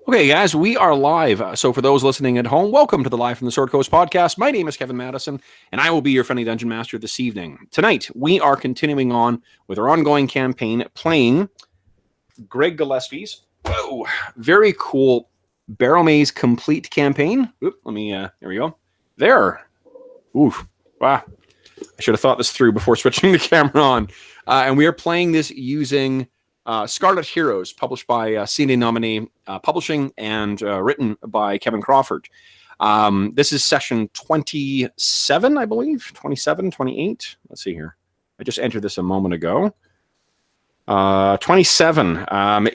Okay, guys, we are live. So for those listening at home, welcome to the Live from the Sword Coast podcast. My name is Kevin Madison, and I will be your friendly dungeon master this evening. Tonight, we are continuing on with our ongoing campaign, playing Greg Gillespie's very cool Barrowmaze complete campaign. Oop, there we go. There. Oof. Wow. I should have thought this through before switching the camera on. And we are playing this using Scarlet Heroes, published by CNA Nominee Publishing and written by Kevin Crawford. This is session 27, I believe. 27, 28. Let's see here. I just entered this a moment ago. 27.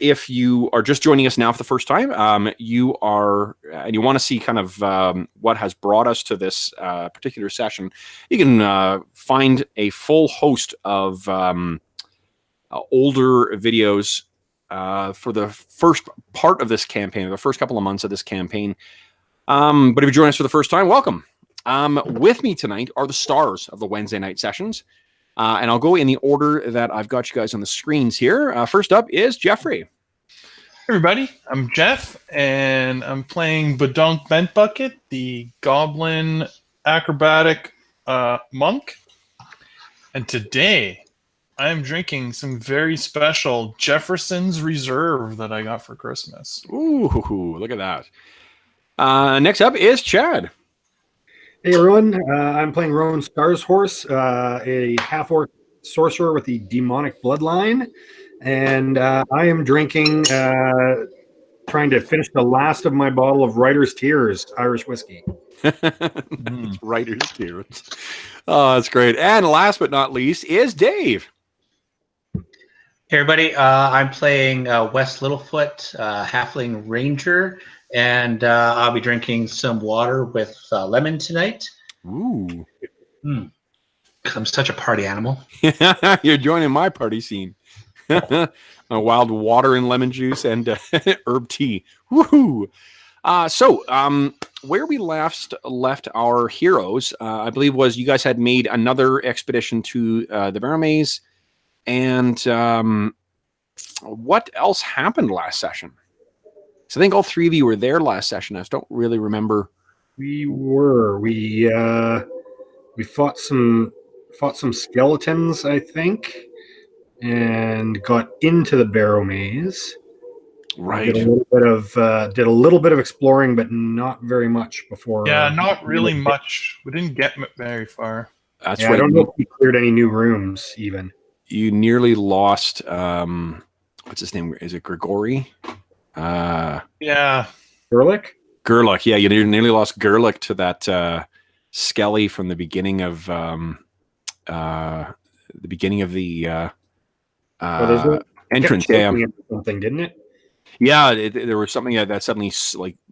If you are just joining us now for the first time, and you want to see kind of what has brought us to this particular session, you can find a full host of older videos for the first part of this campaign, the first couple of months of this campaign. But if you're joining us for the first time, welcome. With me tonight are the stars of the Wednesday night sessions. And I'll go in the order that I've got you guys on the screens here. First up is Jeffrey. Hey everybody, I'm Jeff, and I'm playing Badonk Bent Bucket, the Goblin Acrobatic Monk. And today, I am drinking some very special Jefferson's Reserve that I got for Christmas. Ooh, look at that. Next up is Chad. Hey everyone, I'm playing Rowan Star's Horse, a half-orc sorcerer with the demonic bloodline, and I am drinking, trying to finish the last of my bottle of Writer's Tears Irish whiskey. Writer's Tears. Oh, that's great. And last but not least is Dave. Hey everybody, I'm playing Wes Littlefoot, Halfling Ranger, and I'll be drinking some water with lemon tonight. Ooh. I'm such a party animal. You're joining my party scene. Wild water and lemon juice and herb tea. Woohoo! So, where we left our heroes, I believe was you guys had made another expedition to the Barrowmaze. And what else happened last session? So I think all three of you were there last session. I just don't really remember. We were. We fought some skeletons, I think, and got into the Barrowmaze. Right. Did a little bit of exploring, but not very much before. Yeah, not really much. We didn't get very far. That's right. right. I don't know if we cleared any new rooms even. You nearly lost. What's his name? Is it Grigori? Yeah. Gerlich? Yeah, you nearly lost Gerlich to that Skelly from the beginning of the entrance. Yeah, something, didn't it? Yeah, there was something that suddenly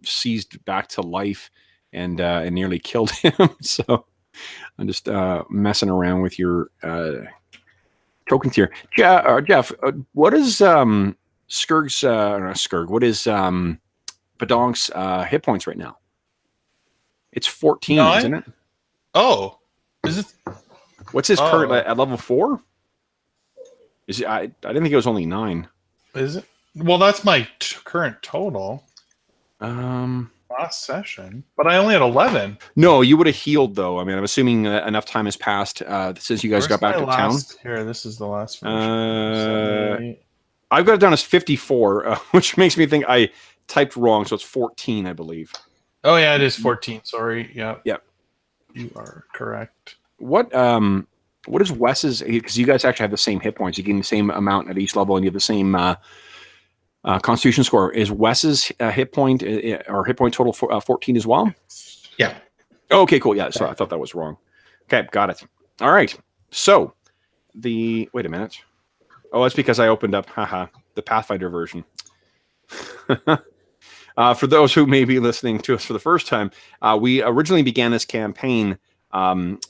seized back to life and nearly killed him. So I'm just messing around with your tokens here. Jeff, what is Scourg's not Scourg? What is Badonk's hit points right now? It's 14, isn't it? Oh, is it? What's his current at level 4? Is it? I didn't think it was only 9. Is it? Well, that's my current total. Last session, but I only had 11. No, you would have healed though. I mean, I'm assuming enough time has passed since you guys got back to town. Here, this is the last version. I've got it down as 54, which makes me think I typed wrong, so it's 14, I believe. Oh yeah, it is 14. Sorry. Yeah. Yep. You are correct. What is Wes's? Because you guys actually have the same hit points. You gain the same amount at each level, and you have the same Constitution score. Is Wes's hit point or hit point total 14 as well? Yeah. Okay, cool. Yeah, so I thought that was wrong. Okay, got it. All right. So wait a minute. Oh, that's because I opened up the Pathfinder version. For those who may be listening to us for the first time, we originally began this campaign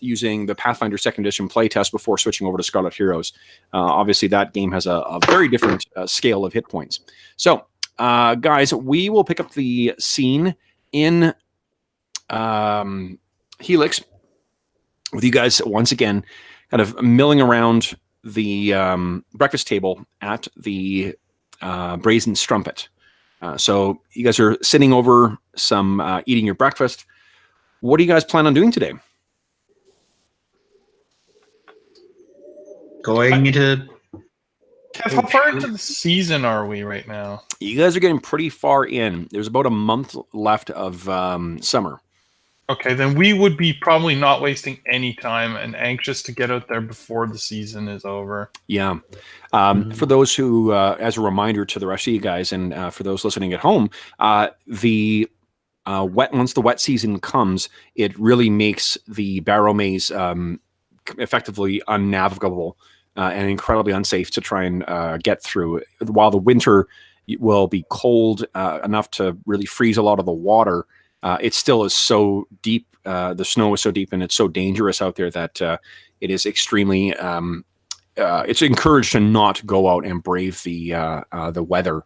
using the Pathfinder 2nd Edition playtest before switching over to Scarlet Heroes. Obviously, that game has a very different scale of hit points. So, guys, we will pick up the scene in Helix with you guys once again kind of milling around the breakfast table at the Brazen Strumpet. So you guys are sitting over some eating your breakfast. What do you guys plan on doing today? Going into Kev, how far into the season are we right now? You guys are getting pretty far in. There's about a month left of summer. Okay, then we would be probably not wasting any time and anxious to get out there before the season is over. Yeah. For those who, as a reminder to the rest of you guys, and for those listening at home, once the wet season comes, it really makes the Barrowmaze effectively unnavigable and incredibly unsafe to try and get through. While the winter will be cold enough to really freeze a lot of the water, it still is so deep. The snow is so deep, and it's so dangerous out there that it is extremely. It's encouraged to not go out and brave the weather.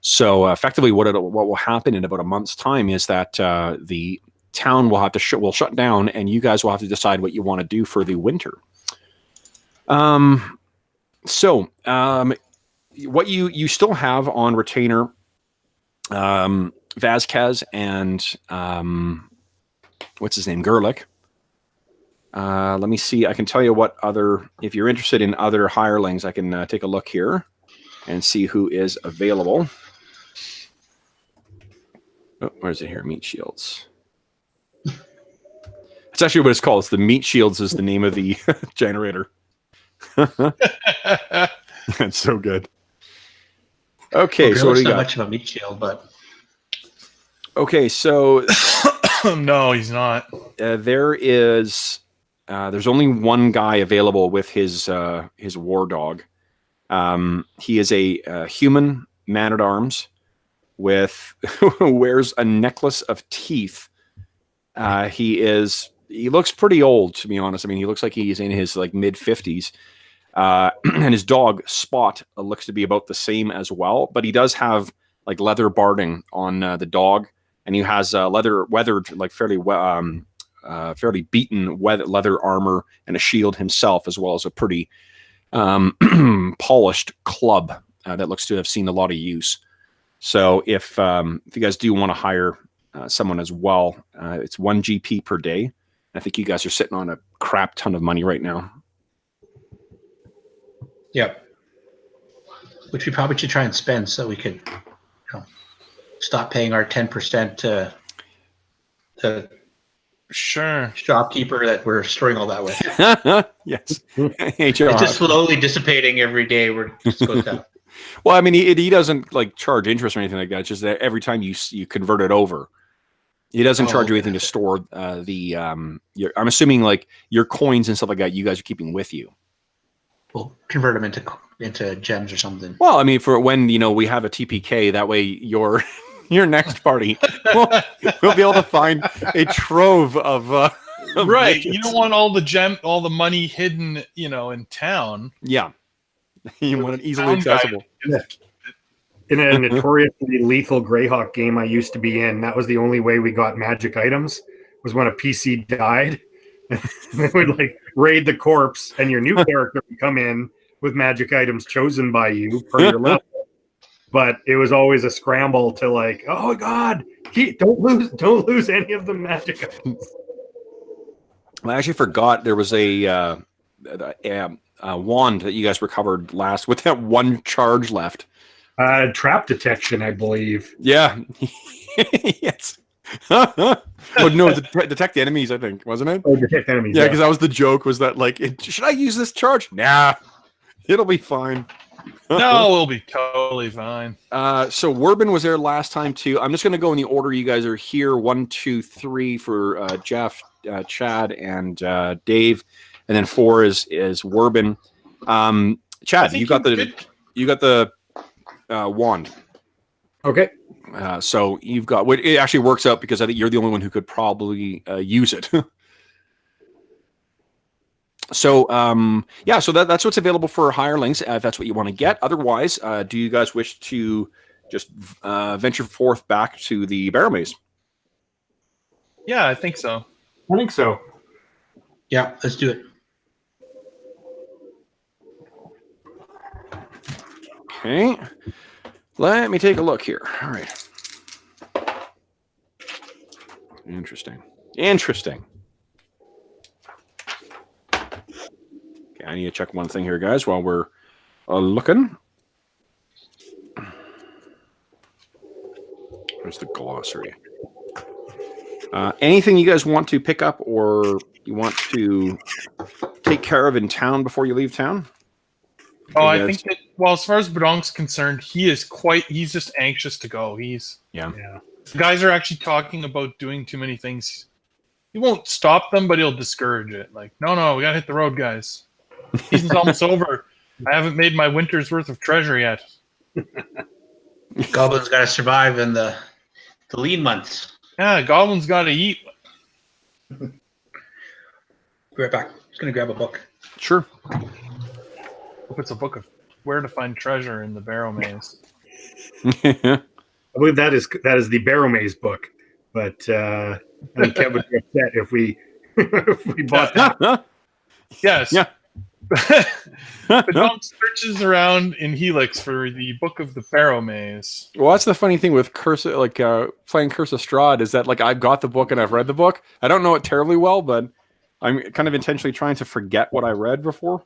So effectively, what will happen in about a month's time is that the town will have to will shut down, and you guys will have to decide what you want to do for the winter. What you still have on retainer, Vasquez and what's his name, Gerlich. Let me see. I can tell you what other. If you're interested in other hirelings, I can take a look here and see who is available. Oh, where is it here? Meat Shields. It's actually what it's called. It's the Meat Shields is the name of the generator. That's so good. Okay, so what do you got? Not much of a meat shield, but okay, so no, he's not. There's only one guy available with his war dog. He is a human man-at-arms with wears a necklace of teeth. He looks pretty old, to be honest. I mean, he looks like he's in his like mid-50s. And his dog Spot looks to be about the same as well, but he does have like leather barding on the dog, and he has weathered like fairly beaten leather armor and a shield himself, as well as a pretty polished club that looks to have seen a lot of use. So if you guys do want to hire someone as well, it's 1 GP per day. I think you guys are sitting on a crap ton of money right now. Yep. Which we probably should try and spend so we could stop paying our 10% to the shopkeeper that we're storing all that with. Yes. It's just slowly dissipating every day. We're just goes down. Well, I mean, he doesn't like charge interest or anything like that. It's just that every time you convert it over, he doesn't charge you anything to store I'm assuming like your coins and stuff like that. You guys are keeping with you. We'll convert them into gems or something. Well, I mean, for when we have a TPK, that way your next party will be able to find a trove of right. Widgets. You don't want all the money hidden, in town. Yeah, you want it easily accessible. Yeah. In a notoriously lethal Greyhawk game I used to be in, that was the only way we got magic items, was when a PC died. They would like raid the corpse, and your new character would come in with magic items chosen by you per your level. But it was always a scramble to like, oh god, don't lose any of the magic items. Well, I actually forgot there was a wand that you guys recovered last with that one charge left. Trap detection, I believe. Yeah. Yes. Oh no, detect the enemies, I think, wasn't it? Oh, detect enemies. Yeah, because that was the joke. Was that like, should I use this charge? Nah, it'll be fine. No, it'll be totally fine. So Werbin was there last time too. I'm just going to go in the order you guys are here. 1, 2, 3 for Jeff, Chad, and Dave, and then 4 is Werbin. Chad, you got the wand. Okay. So you've got. It actually works out because I think you're the only one who could probably use it. So so that's what's available for hirelings, if that's what you want to get. Otherwise, do you guys wish to just venture forth back to the Barrowmaze? Yeah, I think so. I think so. Yeah, let's do it. Okay. Let me take a look here. All right. Interesting. Interesting. Okay, I need to check one thing here, guys, while we're looking. Where's the glossary? Anything you guys want to pick up or you want to take care of in town before you leave town? Oh, I think that, well, as far as Badonk's concerned, he's just anxious to go. Yeah. The guys are actually talking about doing too many things. He won't stop them, but he'll discourage it. Like, no, we gotta hit the road, guys. Season's almost over. I haven't made my winter's worth of treasure yet. Goblins got to survive in the lean months. Yeah, goblins gotta eat. Be right back. Just gonna grab a book. Sure. Hope it's a book of where to find treasure in the Barrowmaze. I believe that is the Barrowmaze book, but I think Kev would be upset if we if we bought that. Yes. Yeah. Badonk searches around in Helix for the book of the Barrowmaze. Well, that's the funny thing with Curse, playing Curse of Strahd, is that like I've got the book and I've read the book. I don't know it terribly well, but I'm kind of intentionally trying to forget what I read before.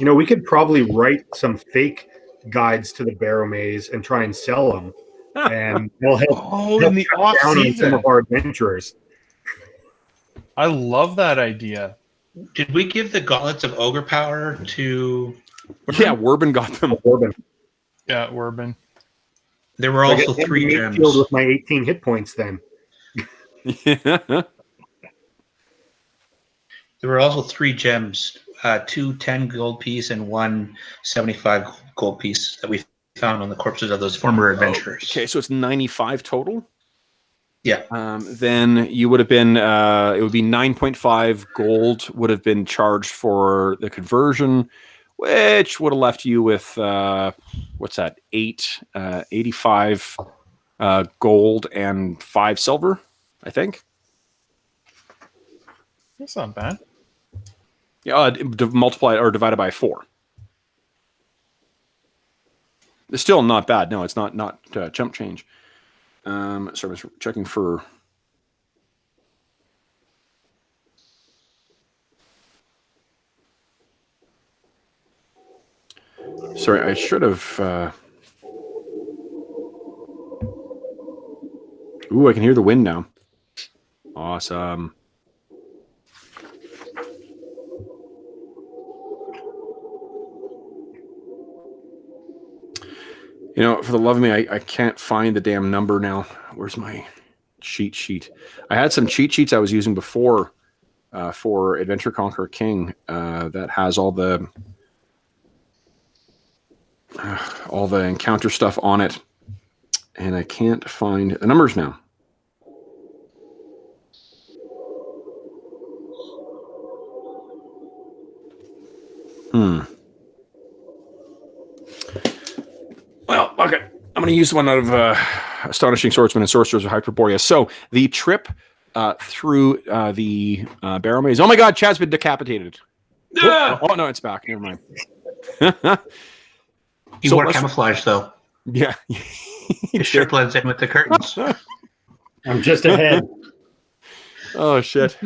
You know, we could probably write some fake guides to the Barrowmaze and try and sell them, and they'll help in the off down on some season. of our adventurers. I love that idea. Did we give the gauntlets of ogre power to? Yeah, Werbin got them. Yeah, Werbin. There were also 3 gems. With my 18 hit points, then. Yeah. There were also 3 gems, 2 10 gold piece and 1 75 gold piece that we found on the corpses of those former adventurers. Okay, so it's 95 total. Yeah. Then you would have been, it would be 9.5 gold would have been charged for the conversion, which would have left you with, what's that, 85 gold and 5 silver, I think. That's not bad. Yeah, multiplied or divided by 4. It's still not bad. No, it's not chump change. So I was checking for. Sorry, I should have. Ooh, I can hear the wind now. Awesome. You know, for the love of me, I can't find the damn number now. Where's my cheat sheet? I had some cheat sheets I was using before for Adventure Conqueror King that has all the encounter stuff on it, and I can't find the numbers now. Well, okay. I'm going to use one out of Astonishing Swordsman and Sorcerers of Hyperborea. So the trip through the Barrowmaze. Oh my God, Chad's been decapitated. Oh no, it's back. Never mind. He wore camouflage though. Yeah. His shirt blends in with the curtains. I'm just ahead. Oh shit.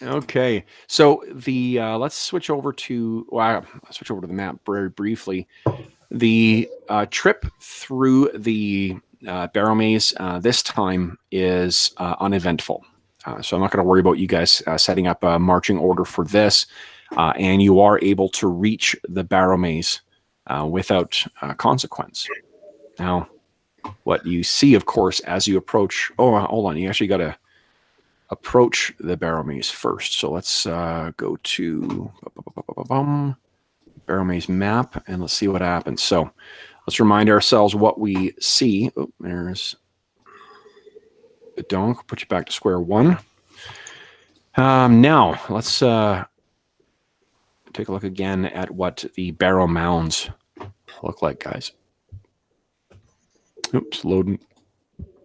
Okay, so the let's switch over to the map very briefly. The trip through the Barrowmaze this time is uneventful, so I'm not going to worry about you guys setting up a marching order for this, and you are able to reach the Barrowmaze without consequence. Now, what you see, of course, as you approach. Oh, hold on, you actually got to approach the Barrowmaze first. So let's go to Barrowmaze map and let's see what happens. So let's remind ourselves what we see. Oh, there's the donk. Put you back to square one. Now let's take a look again at what the Barrow Mounds look like, guys. Oops, loading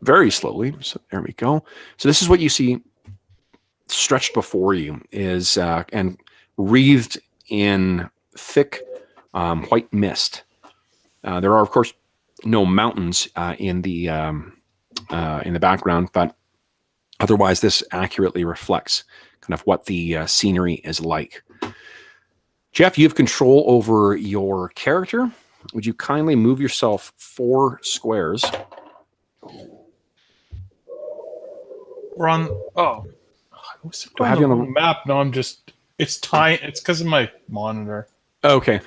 very slowly. So there we go. So this is what you see stretched before you is and wreathed in thick white mist There are, of course, no mountains in the background, but otherwise, this accurately reflects kind of what the scenery is like. Jeff, you have control over your character. Would you kindly move yourself 4 squares? We're on. Oh, I was Do I have you on the map? No, I'm just. It's tiny. It's because of my monitor. Okay.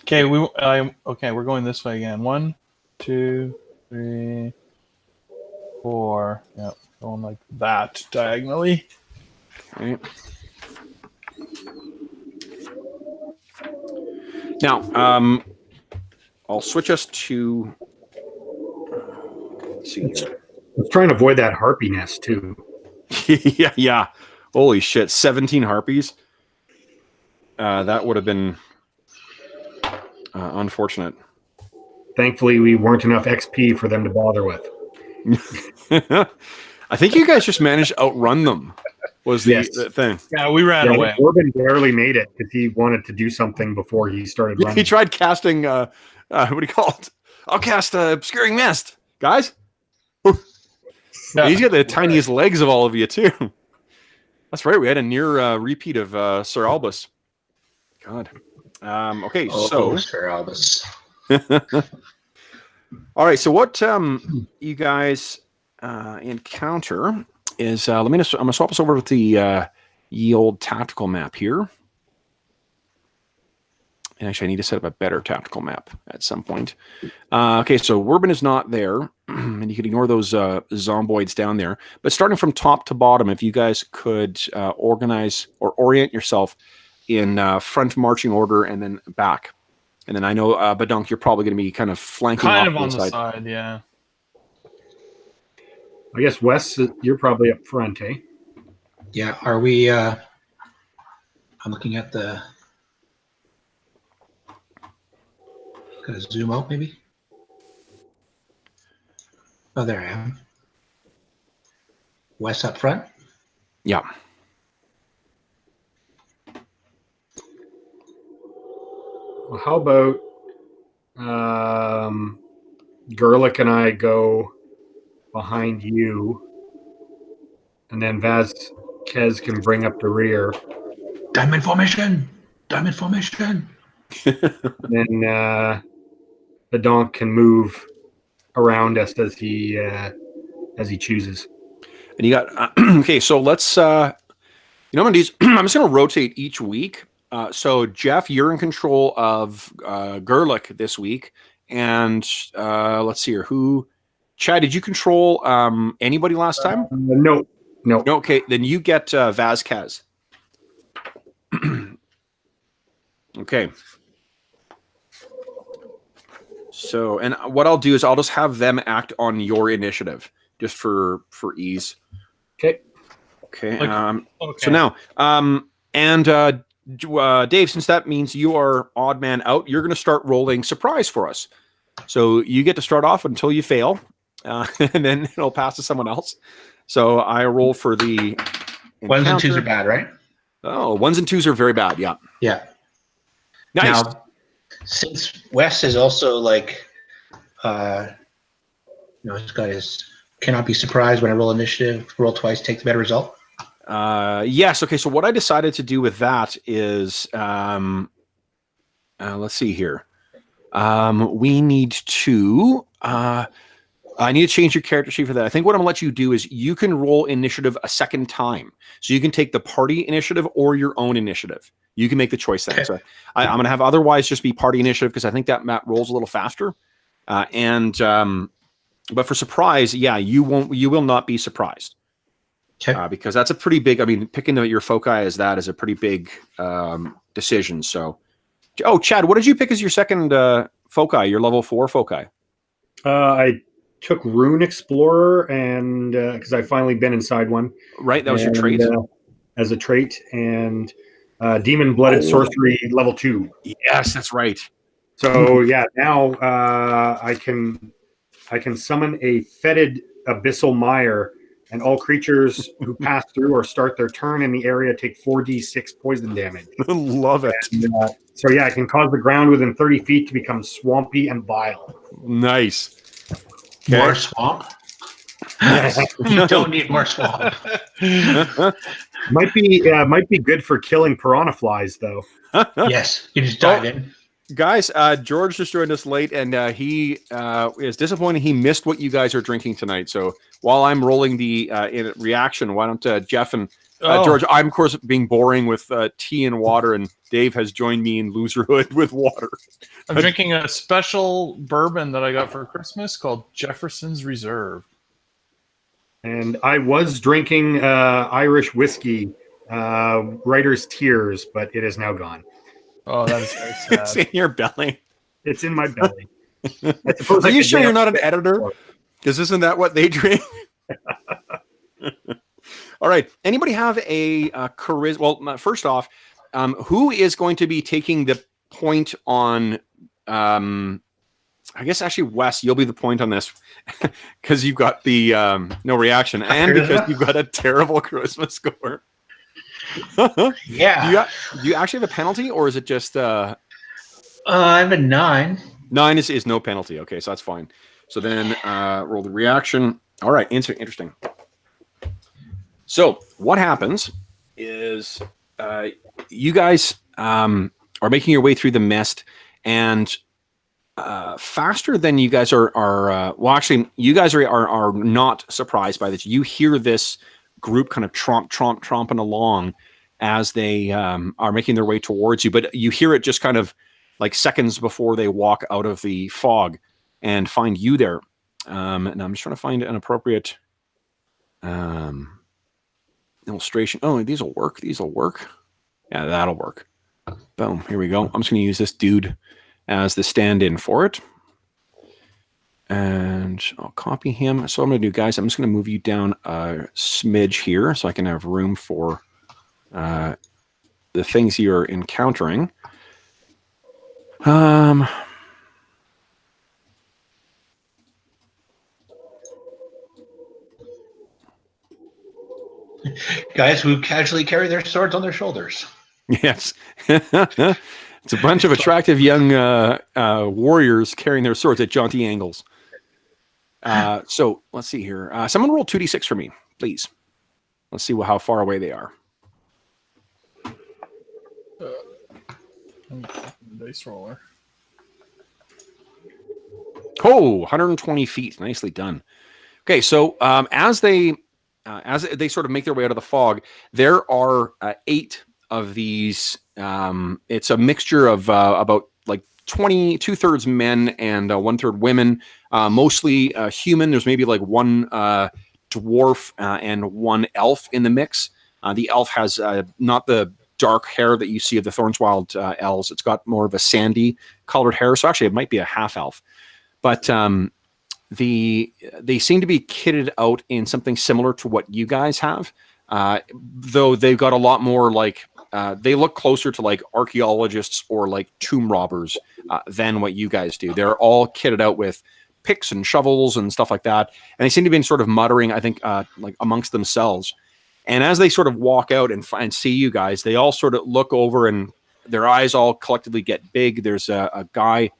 Okay, we're going this way again. 1, 2, 3, 4. Yep, going like that diagonally. Okay. Now, I'll switch us to. Let's see here. Let's try and avoid that harpy nest too. Yeah. Holy shit! 17 harpies. That would have been unfortunate. Thankfully, we weren't enough XP for them to bother with. I think you guys just managed to outrun them. Was the thing? Yeah, we ran away. Corbin barely made it because he wanted to do something before he started running. He tried casting. What do you call it? I'll cast Obscuring Mist, guys. He's got the tiniest legs of all of you too. That's right. We had a near repeat of Sir Albus. God. Okay, so Sir Albus. All right. So what you guys encounter is I'm gonna swap us over with the ye old tactical map here. And actually, I need to set up a better tactical map at some point. Okay, so Wurbin is not there, and you can ignore those zomboids down there. But starting from top to bottom, if you guys could organize or orient yourself in front marching order and then back. And then I know, Badunk, you're probably going to be kind of flanking kind off of on the side. side, yeah. I guess Wes, you're probably up front, eh? Yeah, are we... I'm looking at the... Gotta zoom out, maybe? Oh, there I am. Wes up front? Yeah. Well, how about Gerlich and I go behind you, and then Vazquez can bring up the rear. Diamond formation! Diamond formation! Then the donk can move around us as he chooses. And you got okay. So let's I'm gonna do. I'm just gonna rotate each week. So Jeff, you're in control of Gerlich this week, and let's see here. Chad, did you control anybody last time? No. Okay, then you get Vazquez. Okay. So, and what I'll do is I'll just have them act on your initiative, just for ease. Okay. Okay. Okay. So now, Dave, since that means you are odd man out, you're going to start rolling surprise for us. So you get to start off until you fail, and then it'll pass to someone else. So I roll for the Ones and twos are bad, right? Oh, 1s and 2s are very bad. Yeah. Yeah. Nice. Now, since Wes is also like, he's got his cannot be surprised when I roll initiative, roll twice, take the better result. Yes. Okay. So what I decided to do with that is, let's see here. We need to. I need to change your character sheet for that. I think what I'm going to let you do is you can roll initiative a second time. So you can take the party initiative or your own initiative. You can make the choice then. Okay. So I'm going to have otherwise just be party initiative because I think that map rolls a little faster. But for surprise, yeah, you will not be surprised. Okay. Because that's a pretty big, picking your foci as that is a pretty big decision. So, Chad, what did you pick as your second foci, your level 4 foci? I took Rune Explorer, and because I've finally been inside one. Right, that was your trait? As a trait, and Demon Blooded Sorcery level 2. Yes, that's right. So yeah, now I can summon a fetid abyssal mire and all creatures who pass through or start their turn in the area take 4d6 poison damage. Love it. And, so yeah, it can cause the ground within 30 feet to become swampy and vile. Nice. More swamp? Yes. Don't need more swamp. Might be good for killing piranha flies, though. Yes, you just dive in. Guys, George just joined us late, and he is disappointed he missed what you guys are drinking tonight. So while I'm rolling the reaction, why don't Jeff and George, I'm, of course, being boring with tea and water, and Dave has joined me in loserhood with water. I'm drinking a special bourbon that I got for Christmas called Jefferson's Reserve. And I was drinking Irish whiskey, Writer's Tears, but it is now gone. Oh, that is very sad. It's in your belly. It's in my belly. Are you sure you're not an editor? Because isn't that what they drink? All right. Anybody have a charisma? Well, first off, who is going to be taking the point on? I guess actually, Wes, you'll be the point on this because you've got the no reaction, and because you've got a terrible charisma score. Yeah. Do you actually have a penalty, or is it just? I have a 9. 9 is no penalty. Okay, so that's fine. So then roll the reaction. All right, interesting. So what happens is you guys are making your way through the mist, and faster than you guys are well, actually, you guys are not surprised by this. You hear this group kind of tromping along as they are making their way towards you, but you hear it just kind of like seconds before they walk out of the fog and find you there. And I'm just trying to find an appropriate illustration. Oh, these will work. Yeah, that'll work. Boom. Here we go. I'm just going to use this dude as the stand-in for it. And I'll copy him. So I'm going to do, guys, I'm just going to move you down a smidge here so I can have room for the things you're encountering. Guys who casually carry their swords on their shoulders. Yes. It's a bunch of attractive young warriors carrying their swords at jaunty angles. So let's see here. Someone roll 2d6 for me, please. Let's see how far away they are. Dice roller. Oh, 120 feet. Nicely done. Okay, so as they sort of make their way out of the fog, there are 8 of these. It's a mixture of about like 2/3 men and 1/3 women, mostly human. There's maybe like one dwarf and one elf in the mix. The elf has not the dark hair that you see of the Thornswild elves. It's got more of a sandy colored hair. So actually it might be a half elf. But they seem to be kitted out in something similar to what you guys have, though they've got a lot more like they look closer to like archaeologists or like tomb robbers than what you guys do. They're all kitted out with picks and shovels and stuff like that, and they seem to be sort of muttering, I think, like amongst themselves. And as they sort of walk out and see you guys, they all sort of look over and their eyes all collectively get big. There's a guy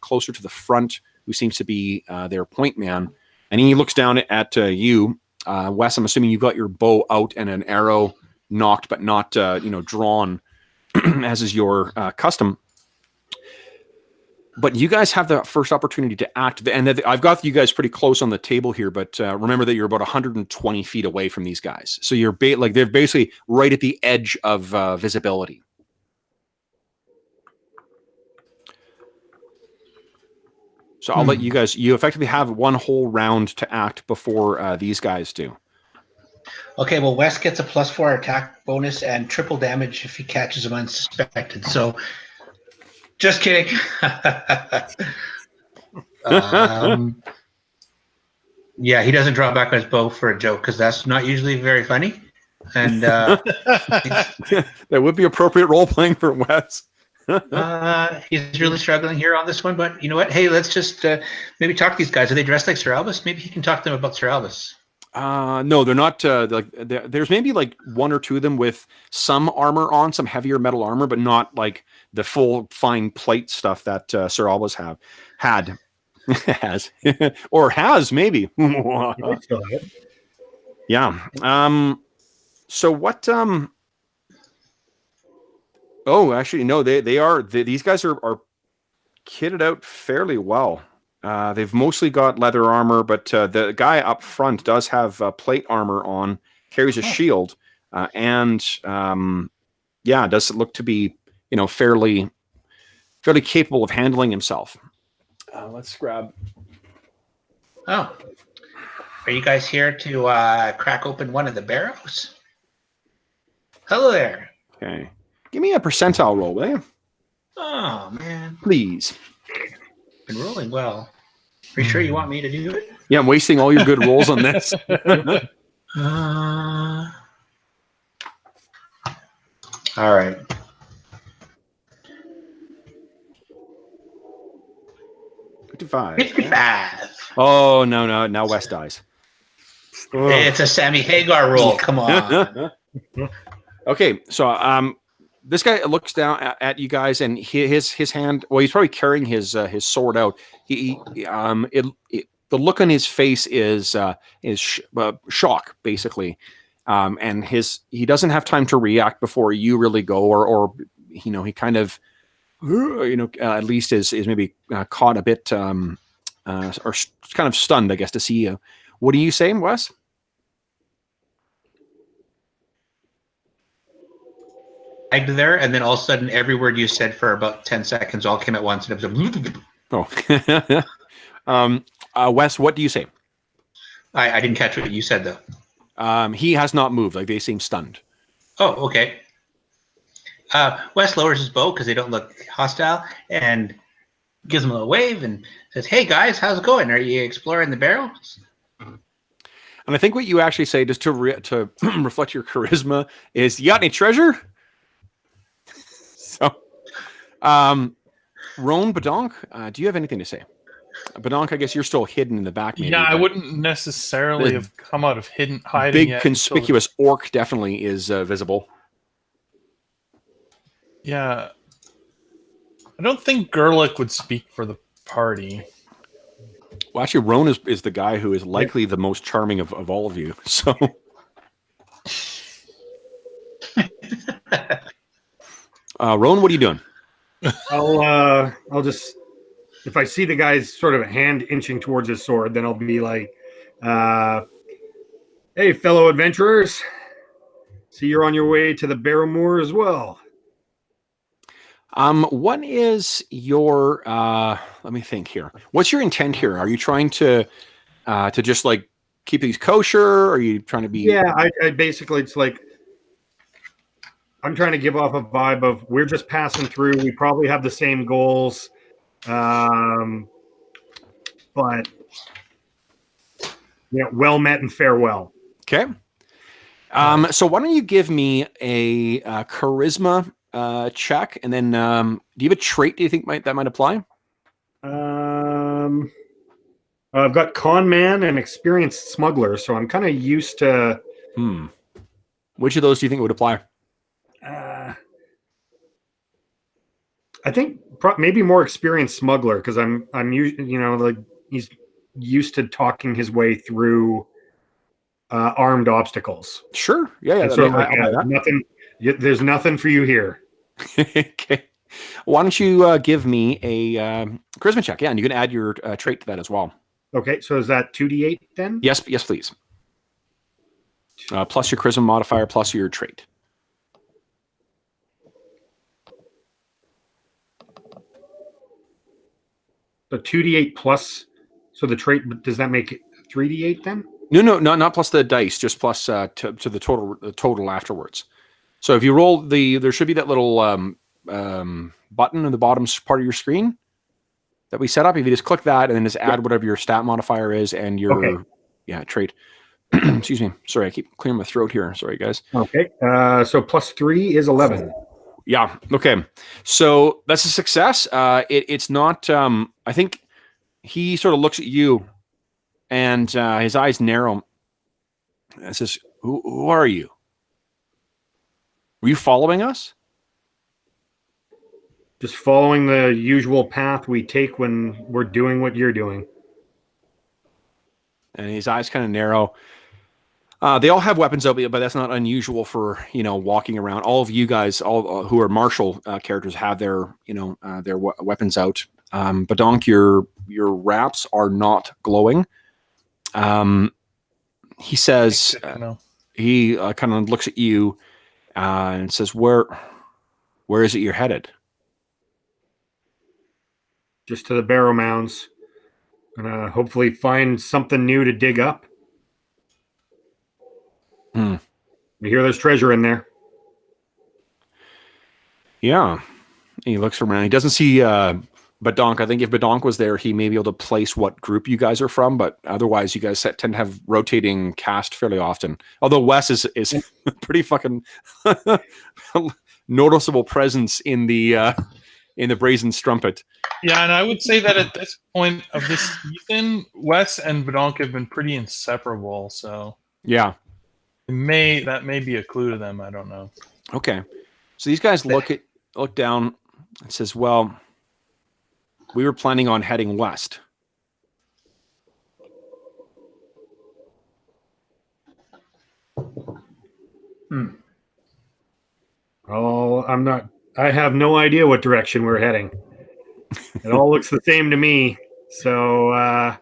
closer to the front who seems to be their point man, and he looks down at you, Wes. I'm assuming you've got your bow out and an arrow knocked, but not drawn, as is your custom. But you guys have the first opportunity to act, and I've got you guys pretty close on the table here. But remember that you're about 120 feet away from these guys, so you're they're basically right at the edge of visibility. So I'll let you guys. You effectively have one whole round to act before these guys do. Okay, well, Wes gets a +4 attack bonus and triple damage if he catches them unsuspected. So, just kidding. Yeah, he doesn't draw back on his bow for a joke because that's not usually very funny. And that would be appropriate role playing for Wes. He's really struggling here on this one. But you know what? Hey, let's just maybe talk to these guys. Are they dressed like Sir Albus? Maybe he can talk to them about Sir Albus. No, they're not. There's maybe like one or two of them with some armor on, some heavier metal armor, but not like the full fine plate stuff that Sir Albus had has or has maybe. Yeah. So what? Oh, actually, no. These guys are kitted out fairly well. They've mostly got leather armor, but the guy up front does have plate armor on, carries a shield, and does look to be fairly capable of handling himself. Let's grab. Oh, are you guys here to crack open one of the barrows? Hello there. Okay, give me a percentile roll, will you? Oh man, please. Been rolling well. Are you sure you want me to do it? Yeah, I'm wasting all your good rolls on this. All right. $55. 55. Oh no! Now Wes dies. It's a Sammy Hagar roll. Come on. Okay, so this guy looks down at you guys, and his hand. Well, he's probably carrying his sword out. The look on his face is shock, basically, and he doesn't have time to react before you really go, or he kind of at least is maybe caught a bit or kind of stunned, I guess, to see you. What do you say, Wes? There, and then all of a sudden, every word you said for about 10 seconds all came at once, and it was Wes, what do you say? I didn't catch what you said though. He has not moved. Like, they seem stunned. Oh, okay. Wes lowers his bow because they don't look hostile, and gives them a wave and says, "Hey guys, how's it going? Are you exploring the barrels?" And I think what you actually say, just to reflect your charisma, is, "You got any treasure?" So, Roan Badonk, do you have anything to say? Badonk, I guess you're still hidden in the back. Maybe, yeah, I wouldn't necessarily have come out of hiding. Big, yet conspicuous orc definitely is visible. Yeah. I don't think Gerlich would speak for the party. Well, actually, Roan is the guy who is likely the most charming of all of you. So, Roan, what are you doing? I'll just, if I see the guy's sort of hand inching towards his sword, then I'll be like, "Hey, fellow adventurers, see you're on your way to the Barrowmoor as well." What is your let me think here. What's your intent here? Are you trying to just like keep these kosher? Or are you trying to be? Yeah, I basically, it's like, I'm trying to give off a vibe of, we're just passing through. We probably have the same goals, but well met and farewell. Okay. So why don't you give me a charisma check, and then do you have a trait do you think that might apply? I've got con man and experienced smuggler, so I'm kind of used to. Which of those do you think would apply? I think maybe more experienced smuggler, because I'm like, he's used to talking his way through armed obstacles. Sure. Yeah. So nothing. There's nothing for you here. Okay. Why don't you give me a charisma check? Yeah, and you can add your trait to that as well. Okay, so is that 2d8 then? Yes, please. Plus your charisma modifier, plus your trait. So 2d8 plus. So the trait, does that make it 3d8 then? No, not plus the dice, just plus to the total afterwards. So if you roll there should be that little button in the bottom part of your screen that we set up. If you just click that and then just add whatever your stat modifier is and your trait. Excuse me. Sorry, I keep clearing my throat here. Sorry, guys. Okay. So plus 3 is 11. Yeah. Okay. So that's a success. It's not. I think he sort of looks at you, and his eyes narrow, And it says, who are you? Were you following us? Just following the usual path we take when we're doing what you're doing. And his eyes kind of narrow. They all have weapons out, but that's not unusual for, walking around. All of you guys, all who are martial characters, have their, their weapons out. Badonk, your wraps are not glowing. He says, he kind of looks at you and says, where is it you're headed? Just to the barrow mounds. Gonna hopefully find something new to dig up. We hear there's treasure in there. Yeah. He looks around. He doesn't see Badonk. I think if Badonk was there, he may be able to place what group you guys are from, but otherwise you guys tend to have rotating cast fairly often. Although Wes is pretty fucking noticeable presence in the Brazen Strumpet. Yeah, and I would say that at this point of this season, Wes and Badonk have been pretty inseparable, so yeah. That may be a clue to them. I don't know. Okay. So these guys look down and says, well, we were planning on heading west. Oh, I have no idea what direction we're heading. It all looks the same to me. So I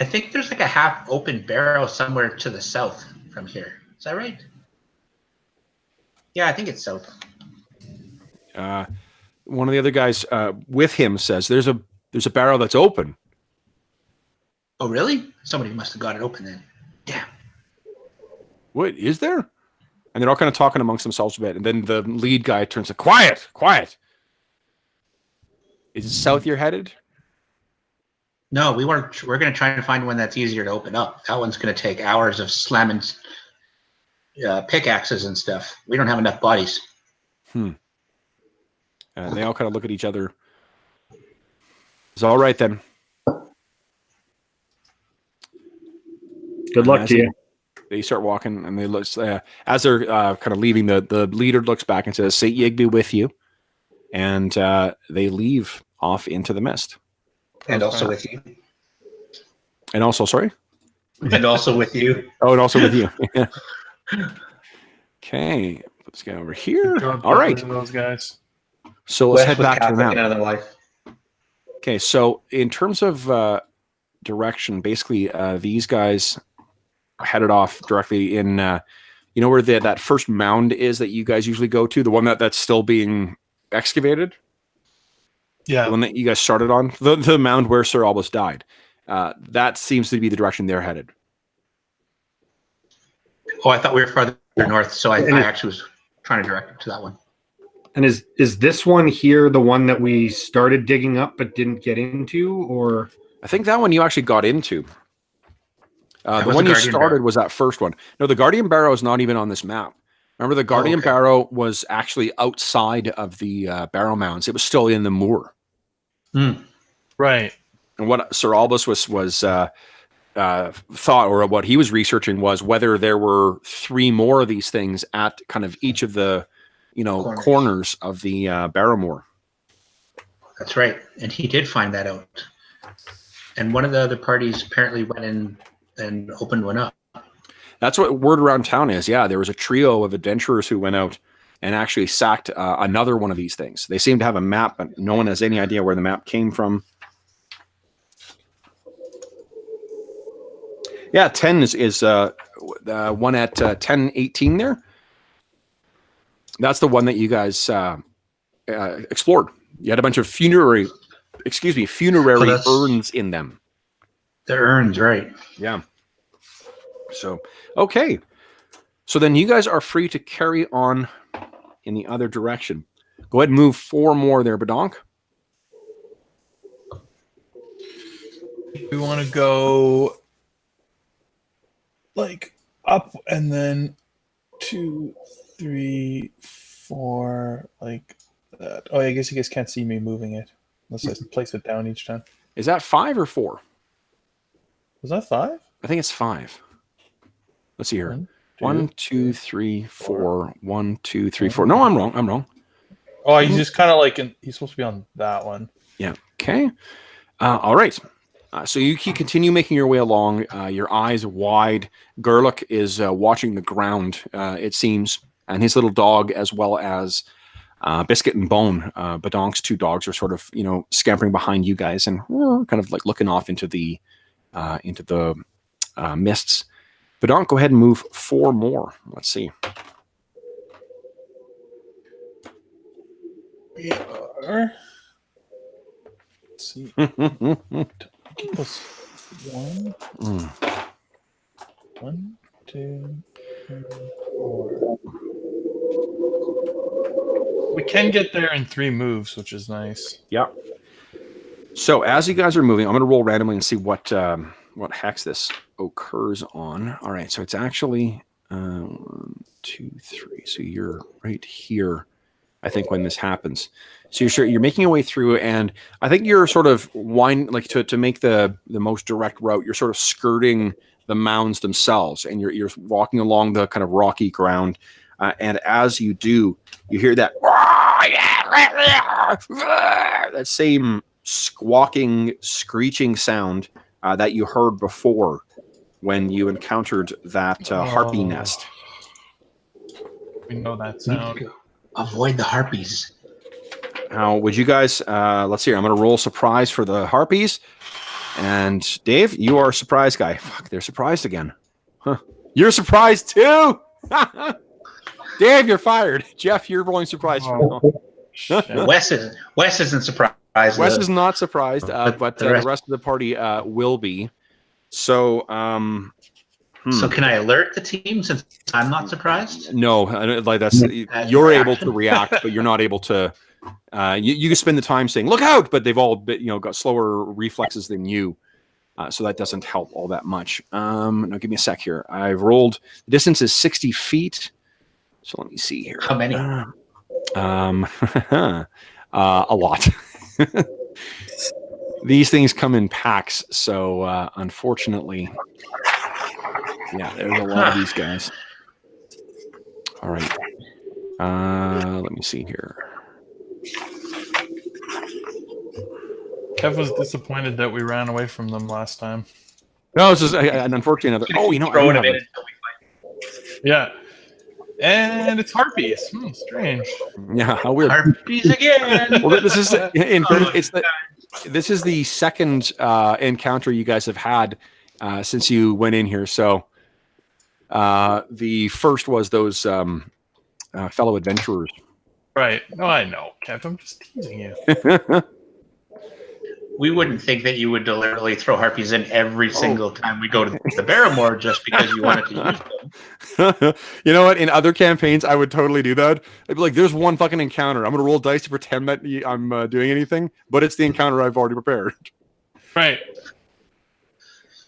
think there's like a half open barrow somewhere to the south from here. Is that right? Yeah, I think it's south. One of the other guys with him says, there's a barrow that's open. Oh, really? Somebody must have got it open then. Damn. What is there? And they're all kind of talking amongst themselves a bit. And then the lead guy turns to, quiet. Is it south you're headed? No, we weren't. We're going to try and find one that's easier to open up. That one's going to take hours of slamming pickaxes and stuff. We don't have enough bodies. They all kind of look at each other. It's all right then. Good luck to you. They start walking, and they look as they're kind of leaving. The leader looks back and says, "Saint Yig be with you," and they leave off into the mist. And also with you. And also, sorry. And also with you. Oh, and also with you. Okay, let's get over here. All right, those guys. So let's head back to the map. Another life. Okay, so in terms of direction, basically these guys headed off directly in, where that first mound is that you guys usually go to, the one that's still being excavated? Yeah. The one that you guys started on? The mound where Sir Albus died. That seems to be the direction they're headed. Oh, I thought we were farther north, so I actually was trying to direct them to that one. And is this one here the one that we started digging up but didn't get into, or? I think that one you actually got into. The one you started was that first one. No, the Guardian Barrow is not even on this map. Remember, the Guardian Barrow was actually outside of the Barrow Mounds. It was still in the moor. Right. And what Sir Albus was thought, or what he was researching, was whether there were 3 more of these things at kind of each of the corners of the Barrowmoor. That's right. And he did find that out. And one of the other parties apparently went in and opened one up. That's what word around town is. Yeah, there was a trio of adventurers who went out and actually sacked another one of these things. They seem to have a map, but no one has any idea where the map came from. Yeah, 10 is one at 1018 there. That's the one that you guys explored. You had a bunch of funerary urns in them. The urns, right. Yeah. So, okay. So then you guys are free to carry on in the other direction. Go ahead and move 4 more there, Badonk. We want to go like up and then 2, 3, 4, like that. Oh, I guess you guys can't see me moving it unless I place it down each time. Is that 5 or 4? Was that 5? I think it's 5. Let's see here. 1, 1, 2, 3, 4. 1, 2, 3, 4. No, I'm wrong. I'm wrong. Oh, he's just kind of like he's supposed to be on that one. Yeah. Okay. All right. So you continue making your way along, your eyes wide. Gerlich is watching the ground, it seems, and his little dog, as well as Biscuit and Bone, Badonk's 2 dogs, are sort of, scampering behind you guys and kind of like looking off into the mists. Badonk, go ahead and move 4 more. Let's see. We are. Let's see. Equals 1. 1, 2, 3, 4. We can get there in 3 moves, which is nice. Yeah. So as you guys are moving, I'm going to roll randomly and see what hex this occurs on. All right, so it's actually 1, 2, 3. So you're right here, I think, when this happens. So you're making your way through, and I think you're sort of to make the most direct route. You're sort of skirting the mounds themselves, and you're walking along the kind of rocky ground. And as you do, you hear that same squawking, screeching sound that you heard before when you encountered that harpy nest. We know that sound. Avoid the harpies. Now, would you guys, let's see, I'm going to roll surprise for the harpies. And Dave, you are a surprise guy. Fuck, they're surprised again. Huh. You're surprised too! Dave, you're fired. Jeff, you're rolling surprise for now. Wes isn't surprised. Wes is not surprised, but the rest of the party will be. So, So can I alert the team since I'm not surprised? No, like that's you're able to react, but you're not able to. You can spend the time saying "look out," but they've all got slower reflexes than you, so that doesn't help all that much. Now give me a sec here. I've rolled. The distance is 60 feet. So let me see here. How many? A lot. These things come in packs, so unfortunately, yeah, there's a lot of these guys. All right. Let me see here. Kev was disappointed that we ran away from them last time. No, it's just an unfortunate. Oh, Yeah. And it's harpies. Strange. Yeah, how weird. Harpies again. Well, this is this is the second encounter you guys have had since you went in here. So the first was those fellow adventurers. Right. No, I know, Kev. I'm just teasing you. We wouldn't think that you would deliberately throw harpies in every single time we go to the Barrowmoor just because you wanted to use them. You know what? In other campaigns, I would totally do that. I'd be like, there's one fucking encounter. I'm going to roll dice to pretend that I'm doing anything, but it's the encounter I've already prepared. Right.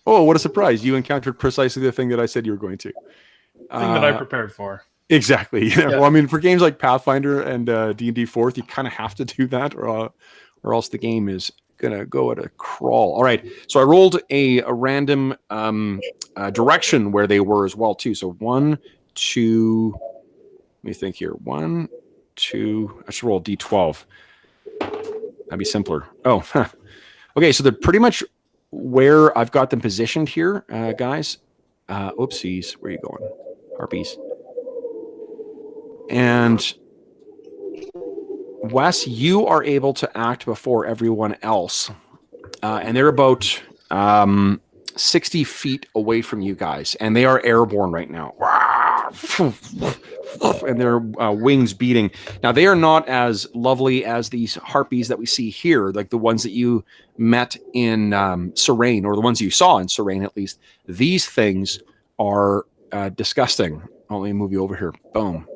Oh, what a surprise. You encountered precisely the thing that I said you were going to. Thing that I prepared for. Exactly. Yeah. Well, I mean, for games like Pathfinder and D&D 4th, you kind of have to do that or else the game is gonna go at a crawl. All right, so I rolled a random direction where they were as well too. So 1, 2. Let me think here. 1, 2. I should roll D12. That'd be simpler. Oh, huh. Okay. So they're pretty much where I've got them positioned here, guys. Oopsies. Where are you going? Harpies. And Wes, you are able to act before everyone else. And they're about 60 feet away from you guys. And they are airborne right now. And their wings beating. Now, they are not as lovely as these harpies that we see here, like the ones that you met in Serene, or the ones you saw in Serene, at least. These things are disgusting. Oh, let me move you over here. Boom.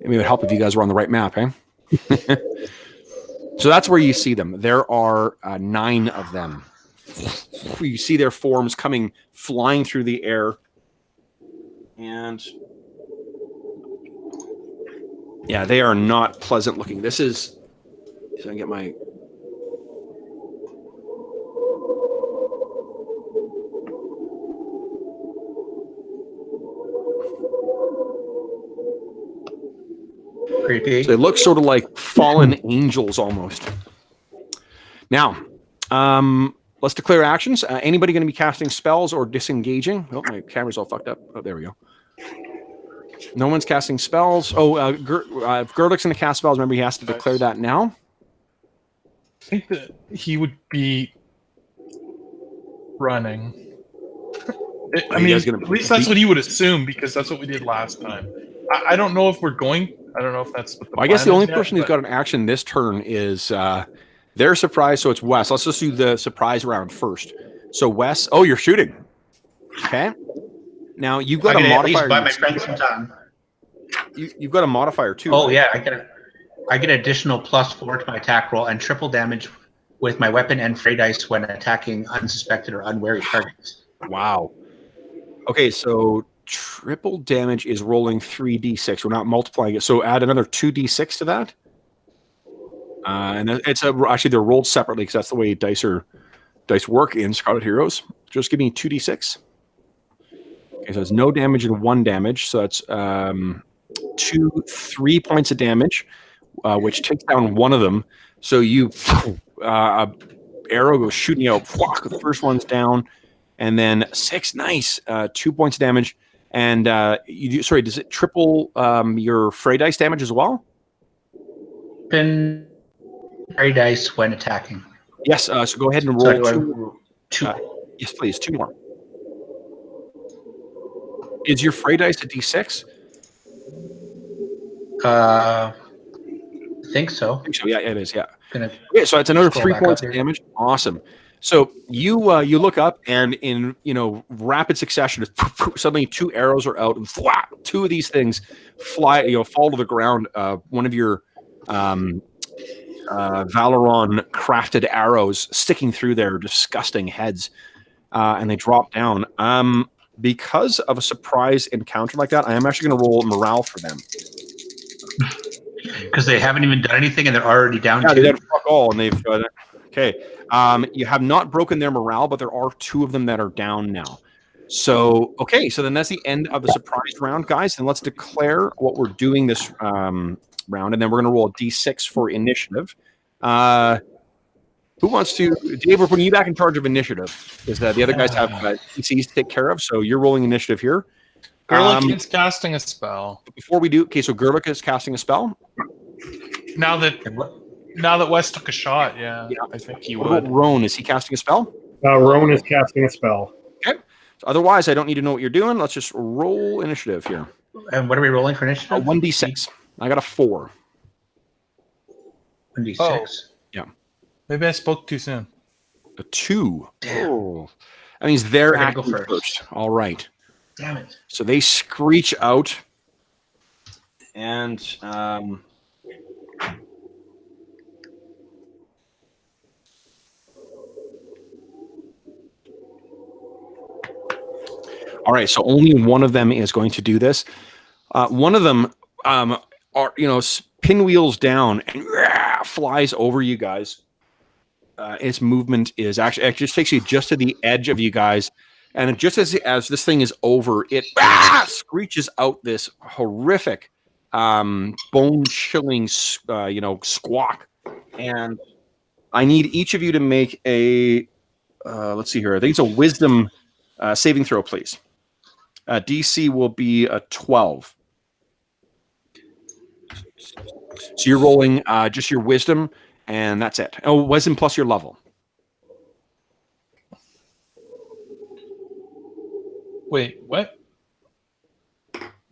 Maybe it would help if you guys were on the right map, eh? So that's where you see them. There are 9 of them. You see their forms coming flying through the air. And yeah, they are not pleasant looking. This is, so I can get my, Creepy. So they look sort of like fallen angels almost. Now, let's declare actions. Anybody going to be casting spells or disengaging? Oh, my camera's all fucked up. Oh, there we go. No one's casting spells. Oh, if Gerlich's going to cast spells, remember he has to declare that now. I think that he would be running. I mean, at least that's what he would assume, because that's what we did last time. I don't know if we're going. I don't know if that's what the I guess the plan only is yet, person who's got an action this turn is their surprise, so it's Wes. Let's just do the surprise round first. So Wes, oh, you're shooting. Okay. Now you've got a modifier. At least buy my friend some time. You've got a modifier too. Oh right? yeah, I get additional +4 to my attack roll and triple damage with my weapon and fray dice when attacking unsuspected or unwary targets. Wow. Okay, so triple damage is rolling 3d6. We're not multiplying it, so add another 2d6 to that. And it's actually they're rolled separately because that's the way dice work in Scarlet Heroes. Just give me 2d6. Okay, so it's no damage and 1 damage, so that's 3 points of damage, which takes down one of them. So you arrow goes shooting out. The first one's down, and then 6. Nice, 2 points of damage. And does it triple your fray dice damage as well? Fray dice when attacking. Yes. So go ahead and roll two. Yes, please. 2 more. Is your fray dice a d6? I think so. Yeah, it is. Yeah. Okay, so it's another 3 points of damage. Awesome. So you look up, and in rapid succession, suddenly 2 arrows are out, and 2 of these things fly, fall to the ground. One of your Valoron crafted arrows sticking through their disgusting heads, and they drop down. Because of a surprise encounter like that, I am actually going to roll morale for them. Because they haven't even done anything, and they're already down. Yeah, they did fuck all, and they've okay. You have not broken their morale, but there are 2 of them that are down now. So okay, so then that's the end of the surprise round, guys. And let's declare what we're doing this round, and then we're going to roll a d6 for initiative. Who wants to? Dave, we're putting you back in charge of initiative, because the other guys have PCs to take care of. So you're rolling initiative here. Gerlich is casting a spell. Before we do, okay, so Gerlich is casting a spell. Now that Wes took a shot, yeah. I think he would. What about Roan? Is he casting a spell? Roan is casting a spell. Okay. So otherwise, I don't need to know what you're doing. Let's just roll initiative here. And what are we rolling for initiative? 1d6. I got a 4. 1d6. Oh. Yeah. Maybe I spoke too soon. A 2. Damn. Oh. That means they're I'm gonna acting go first. All right. Damn it. So they screech out, and all right. So only one of them is going to do this. One of them are pinwheels down and flies over you guys. Its movement is actually, it just takes you just to the edge of you guys. And just as this thing is over, it screeches out this horrific, bone-chilling, squawk. And I need each of you to make a, let's see here. I think it's a wisdom saving throw, please. DC will be a 12. So you're rolling just your wisdom, and that's it. Oh, wisdom plus your level. Wait, what?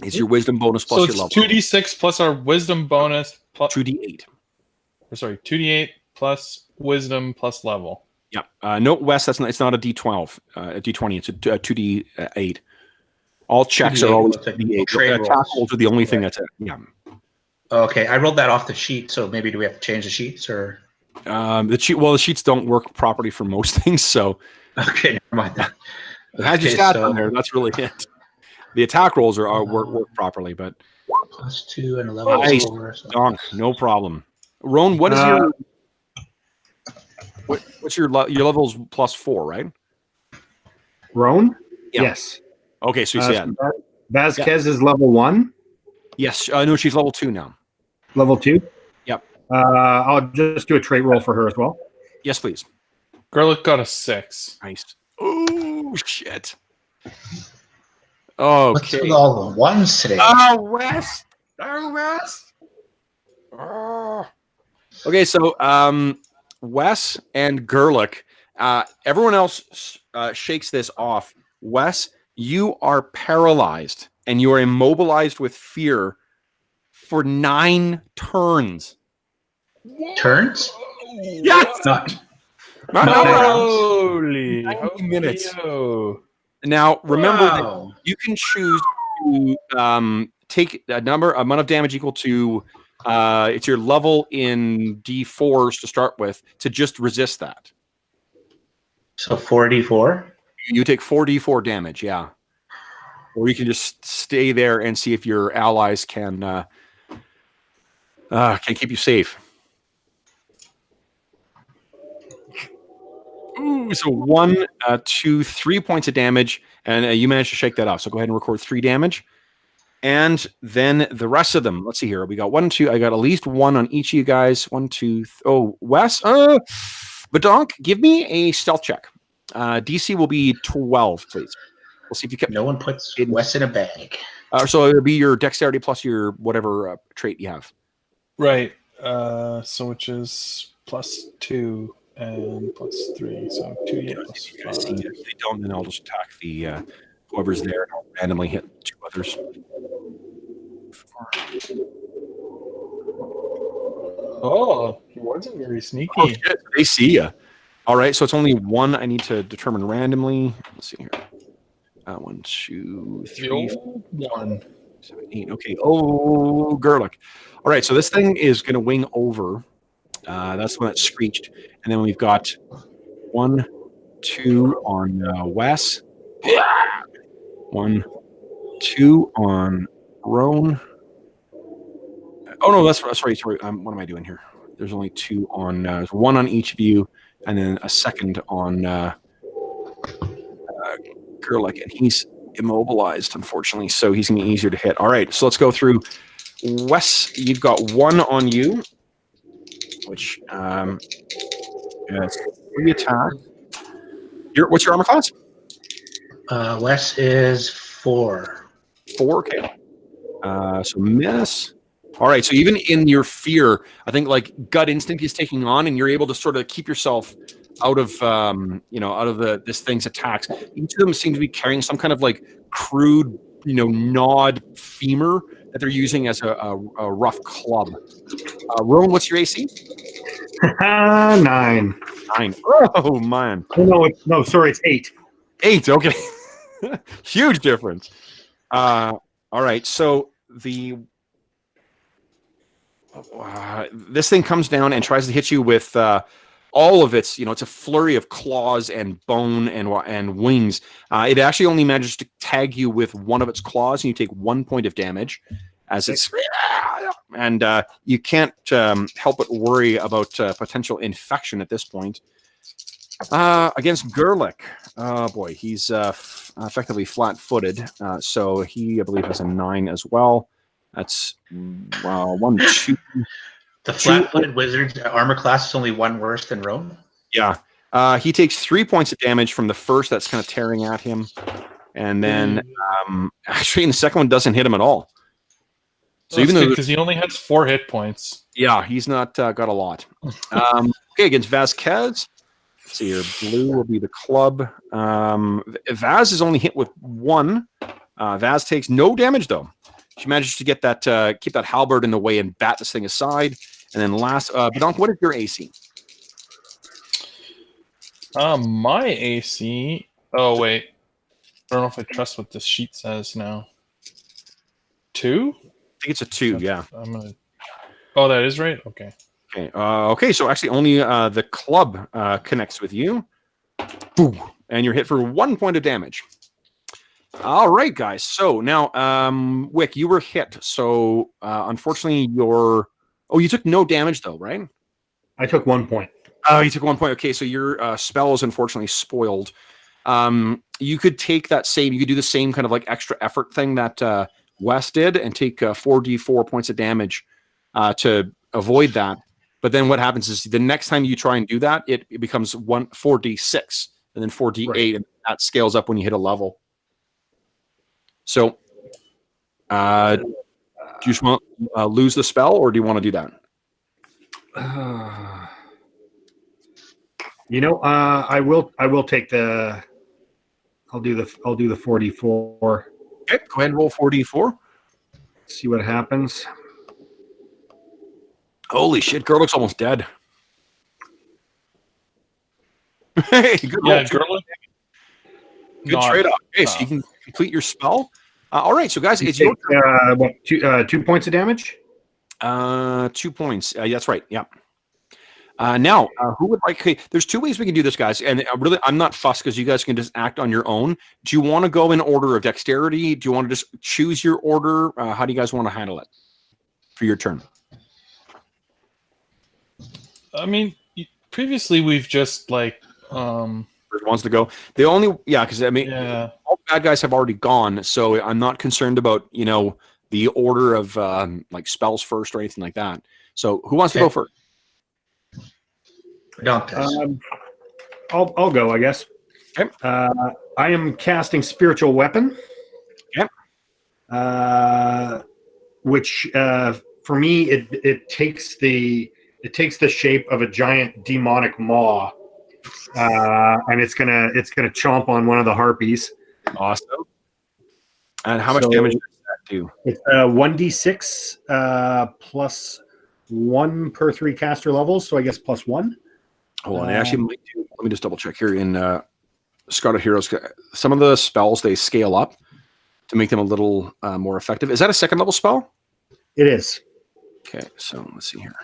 It's your wisdom bonus plus your level. So it's 2d6 plus our wisdom bonus plus 2d8. Sorry, 2d8 plus wisdom plus level. Yeah. No, Wes, it's not a d12, a d20. It's a 2d8. All checks are always d8. Attack rolls are the only thing that's it. Yeah. Okay, I rolled that off the sheet, so maybe do we have to change the sheets or? The sheets don't work properly for most things, so. Okay, never mind that. It has your stats on there. That's really it. The attack rolls are work properly, but +2 and 11. Nice, Donk, no problem. Roan, what is your what's your level's +4, right? Roan? Yeah. Yes. Okay, so you said Vasquez is level 1. yes. No, she's level 2 now. Level 2? Yep. I'll just do a trait roll for her as well. Yes, please. Garlic got a 6. Nice. Oh, shit. What's Okay. with all the ones today? Wes. Wes. Okay, so Wes and Gerlich, everyone else shakes this off. Wes, you are paralyzed and you are immobilized with fear for 9 turns. Turns? Yes. Not. Holy 90 minutes. Yo. Now, remember that Wow. you can choose to take a amount of damage equal to it's your level in D4s to start with to just resist that. So 4d4? You take 4d4 damage, yeah. Or you can just stay there and see if your allies can keep you safe. Ooh, so 1, 2, 3 points of damage, and you managed to shake that off. So go ahead and record 3 damage. And then the rest of them, let's see here. We got 1, 2. I got at least 1 on each of you guys. 1, 2. Wes. Badonk, give me a stealth check. DC will be 12, please. We'll see if you kept. No one puts Wes in a bag. So it'll be your dexterity plus your whatever trait you have. Right. So which is +2 and +3. So 2d8 plus 5. If they don't, then I'll just attack the whoever's there. And I'll randomly hit 2 others. Oh, he wasn't very sneaky. Oh, shit. They see you. All right, so it's only 1 I need to determine randomly. Let's see here. 1, 2, 3, 4, 1. 7, 8. Okay. Oh, Gerlich. All right, so this thing is going to wing over. That's when it screeched. And then we've got 1, 2 on Wes. 1, 2 on Roan. Oh, no, that's sorry. What am I doing here? There's only 2 on, 1 on each of you, and then a second on Gerlich, and he's immobilized, unfortunately, so he's going to be easier to hit. All right, so let's go through. Wes, you've got 1 on you, which is 3 attack. What's your armor class? Wes is 4. 4, okay. So miss. All right, so even in your fear, I think like gut instinct is taking on, and you're able to sort of keep yourself out of this thing's attacks. Each of them seem to be carrying some kind of like crude, gnawed femur that they're using as a rough club. Rowan, what's your AC? 9. 9. Oh man. No, sorry, it's 8. 8. Okay. Huge difference. All right. So this thing comes down and tries to hit you with all of its, it's a flurry of claws and bone and wings. It actually only manages to tag you with one of its claws, and you take 1 point of damage as it's, and you can't help but worry about potential infection at this point. Against Gerlich, oh boy, he's effectively flat-footed, so he, I believe, has a 9 as well. That's 1, 2. The flat-footed wizard's armor class is only 1 worse than Rome. Yeah. He takes 3 points of damage from the first that's kind of tearing at him. And then actually the second one doesn't hit him at all. So even though because he only has 4 hit points. Yeah, he's not got a lot. Okay, against Vasquez. Let's see here. Blue will be the club. Vaz is only hit with 1. Vaz takes no damage though. She manages to get that keep that halberd in the way and bat this thing aside. And then last, Badonk, what is your AC? My AC. Oh wait, I don't know if I trust what this sheet says now. 2? I think it's a 2. Yeah. I'm gonna. Oh, that is right. Okay. Okay. Okay. So actually, only the club connects with you. Boom, and you're hit for 1 point of damage. All right, guys. So now, Wick, you were hit. So unfortunately, you took no damage though, right? I took 1 point. Oh, you took 1 point. Okay, so your spell is unfortunately spoiled. You could take that same. You could do the same kind of like extra effort thing that Wes did, and take 4d4 points of damage to avoid that. But then what happens is the next time you try and do that, it becomes 4d6 and then 4d8, right. And that scales up when you hit a level. So, do you just want to lose the spell, or do you want to do that? I will take the. I'll do the 4d4. Okay, go ahead and roll 4d4. See what happens. Holy shit, girl looks almost dead. Hey, good roll. Girl. Good trade-off. Okay, so you can complete your spell. All right, so guys, it's your turn. 2 points of damage? 2 points. That's right, yeah. Now, who would like... Okay, there's 2 ways we can do this, guys, and really, I'm not fussed because you guys can just act on your own. Do you want to go in order of dexterity? Do you want to just choose your order? How do you guys want to handle it for your turn? I mean, previously we've just First ones to go. The only because all bad guys have already gone, so I'm not concerned about the order of like spells first or anything like that. So who wants to go first? I'll go, I guess. Okay. I am casting Spiritual Weapon. Yep. Which for me it takes the shape of a giant demonic maw, and it's gonna chomp on one of the harpies. Awesome. And how much damage does that do? It's 1d6 plus 1 per 3 caster levels, so I guess plus 1. Hold on, they actually might do. Let me just double check here in Scarlet Heroes. Some of the spells they scale up to make them a little more effective. Is that a 2nd level spell? It is. Okay, so let's see here.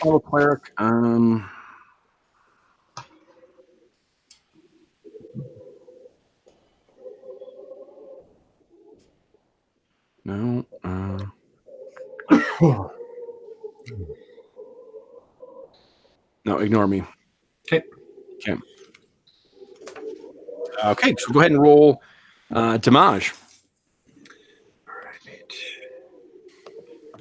Follow cleric. No. No, ignore me. Okay. Okay. Okay, so go ahead and roll damage. All right.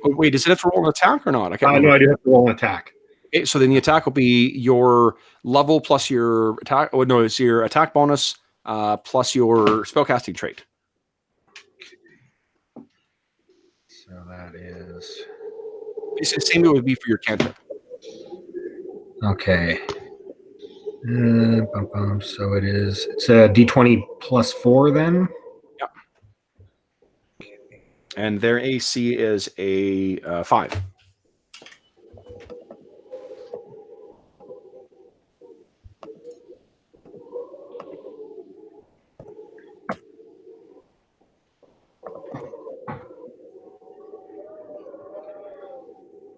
Oh, wait, does it have to roll an attack or not? No, I do have to roll an attack. Okay, so then the attack will be your level plus your attack. Oh, no, it's your attack bonus plus your spellcasting trait. So that is... It's the same it would be for your cantrip. Okay. So it's a d20 plus 4 then? Yep. And their AC is a 5.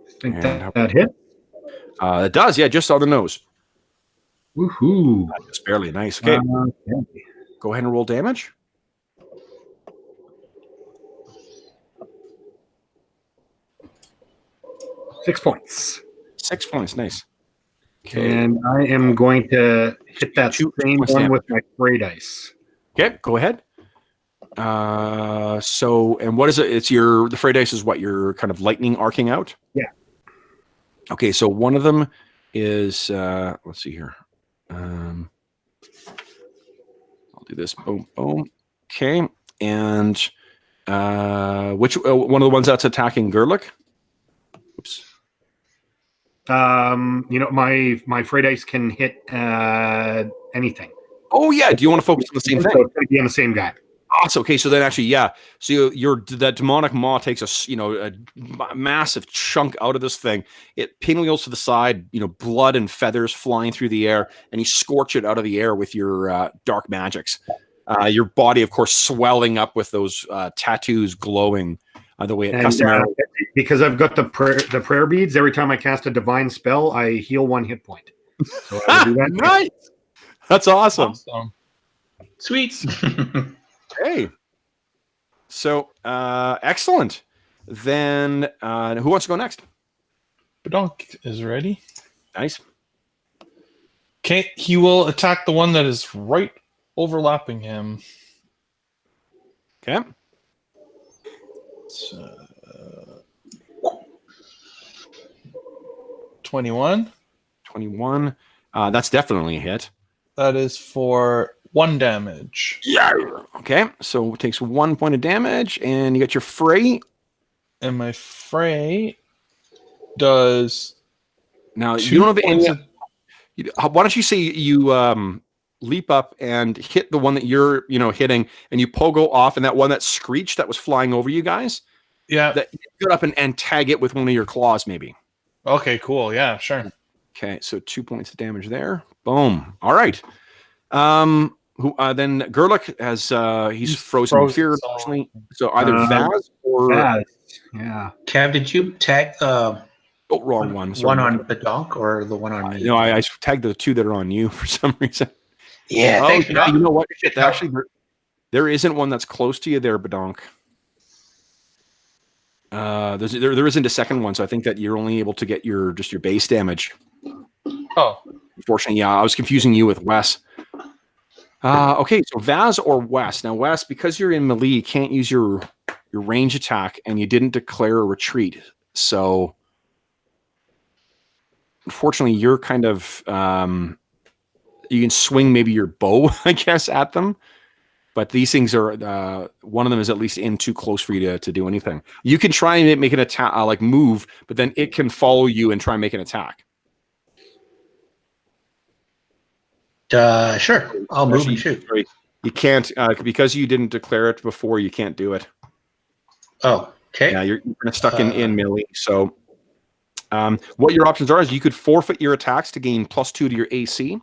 I think that hit. It does, yeah, just on the nose. Woohoo! Just barely. Nice. Okay. Go ahead and roll damage. Six points. 6 points. Nice. Okay. And I am going to hit that same one with my fray dice. Okay, go ahead. And what is it? It's the fray dice is what? Your kind of lightning arcing out? Yeah. Okay, so one of them is let's see here. I'll do this. Boom, boom. Okay, and which one of the ones that's attacking Gerlich? Oops. My fray dice can hit anything. Oh yeah. Do you want to focus on the same thing? So it's going to be on the same guy. Awesome. Okay, so then actually, yeah. So that demonic maw takes a massive chunk out of this thing. It pinwheels to the side, blood and feathers flying through the air, and you scorch it out of the air with your dark magics. Your body, of course, swelling up with those tattoos glowing the way it customarily. Because I've got the prayer beads. Every time I cast a divine spell, I heal 1 hit point. So I will do that. Nice. That's awesome. Sweet. Hey, so excellent. Then who wants to go next? Badonk is ready. Nice. Okay, he will attack the one that is right overlapping him. Okay. So, 21. 21. That's definitely a hit. That is for 1 damage. Yeah. Okay, so it takes 1 point of damage, and you got your fray. And my fray does Now, you 2 don't have points any. of, Why don't you say you leap up and hit the one that you're hitting, and you pogo off, and that one that screeched that was flying over you guys, yeah. that you get up and tag it with one of your claws, maybe. Okay, cool. Yeah, sure. Okay, so 2 points of damage there. Boom. All right. Then Gerlich has he's frozen in fear. So either Vaz or Vaz. Yeah. Kev, did you tag the wrong one. one on Badonk or the one on me? I tagged the 2 that are on you for some reason. Yeah, thanks, you know what? Actually, there isn't one that's close to you there, Badonk. There isn't a second one, so I think that you're only able to get your base damage. Oh. Unfortunately, yeah, I was confusing you with Wes. Okay, so Vaz or Wes. Now, Wes, because you're in melee, you can't use your range attack, and you didn't declare a retreat. So, unfortunately, you're kind of you can swing maybe your bow, I guess, at them. But these things are one of them is at least in too close for you to do anything. You can try and make an attack, like move, but then it can follow you and try and make an attack. Sure, I'll move and shoot. You can't because you didn't declare it before. You can't do it. Oh, okay. Yeah, you're kind of stuck in melee. So, what your options are is you could forfeit your attacks to gain +2 to your AC,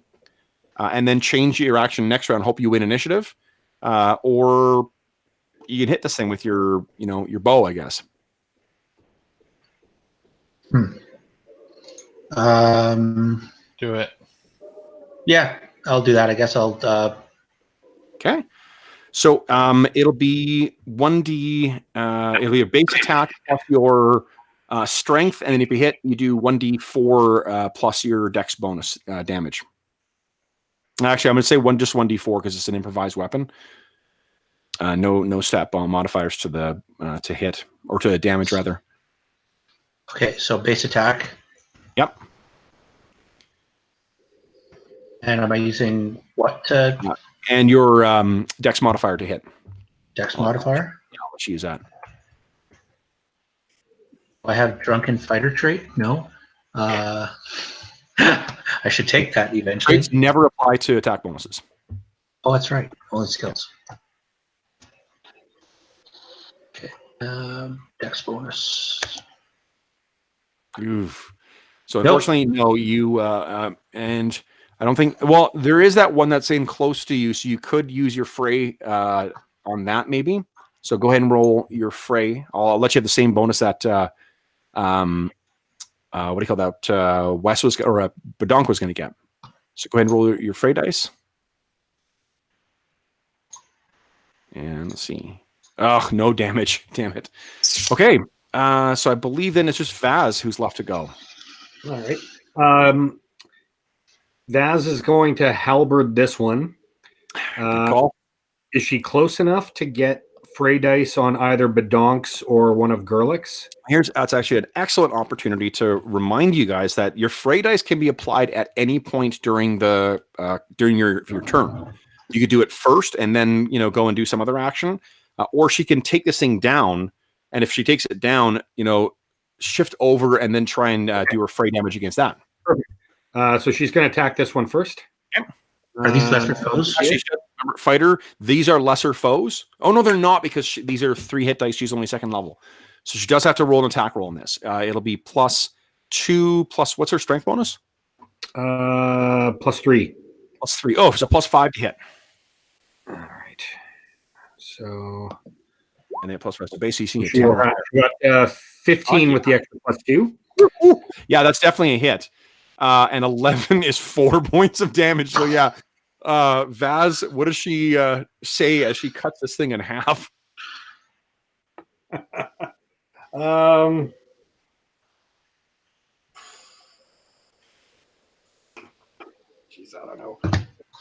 and then change your action next round. Hope you win initiative, or you can hit this thing with your bow, I guess. Do it. Yeah, I'll do that. I guess I'll. Okay. So it'll be 1d. It'll be a base attack plus your strength, and then if you hit, you do 1d4 plus your dex bonus damage. Actually, I'm going to say just 1d4 because it's an improvised weapon. No stat bomb modifiers to the to hit or to damage rather. Okay, so base attack. Yep. And am I using what? And your dex modifier to hit. Dex modifier? Yeah, let's use that. I have drunken fighter trait? No. I should take that eventually. Traits never apply to attack bonuses. Oh, that's right. Only skills. Okay. Dex bonus. Oof. So unfortunately, no, you and I don't think. Well, there is that one that's in close to you, so you could use your fray on that maybe. So go ahead and roll your fray. I'll let you have the same bonus that what do you call that? Wes was or Badonk was going to get. So go ahead and roll your fray dice. And let's see. Oh, no damage. Damn it. Okay. So I believe then it's just Vaz who's left to go. All right. Vaz is going to halberd this one. Good call. Is she close enough to get fray dice on either Badonk's or one of Gerlich's? That's actually an excellent opportunity to remind you guys that your fray dice can be applied at any point during the during your turn. You could do it first and then go and do some other action, or she can take this thing down, and if she takes it down, shift over and then try and do her fray damage against that. Perfect. So she's going to attack this one first. Yep. Are these lesser foes? Fighter, these are lesser foes. Oh no, they're not because these are 3 hit dice. She's only 2nd level, so she does have to roll an attack roll in this. It'll be +2 plus what's her strength bonus? +3. +3. Oh, it's a +5 to hit. All right. So and then +5 to base. She got 15 with the extra +2. Yeah, that's definitely a hit. And 11 is 4 points of damage. So yeah, Vaz, what does she say as she cuts this thing in half? Jeez, I don't know.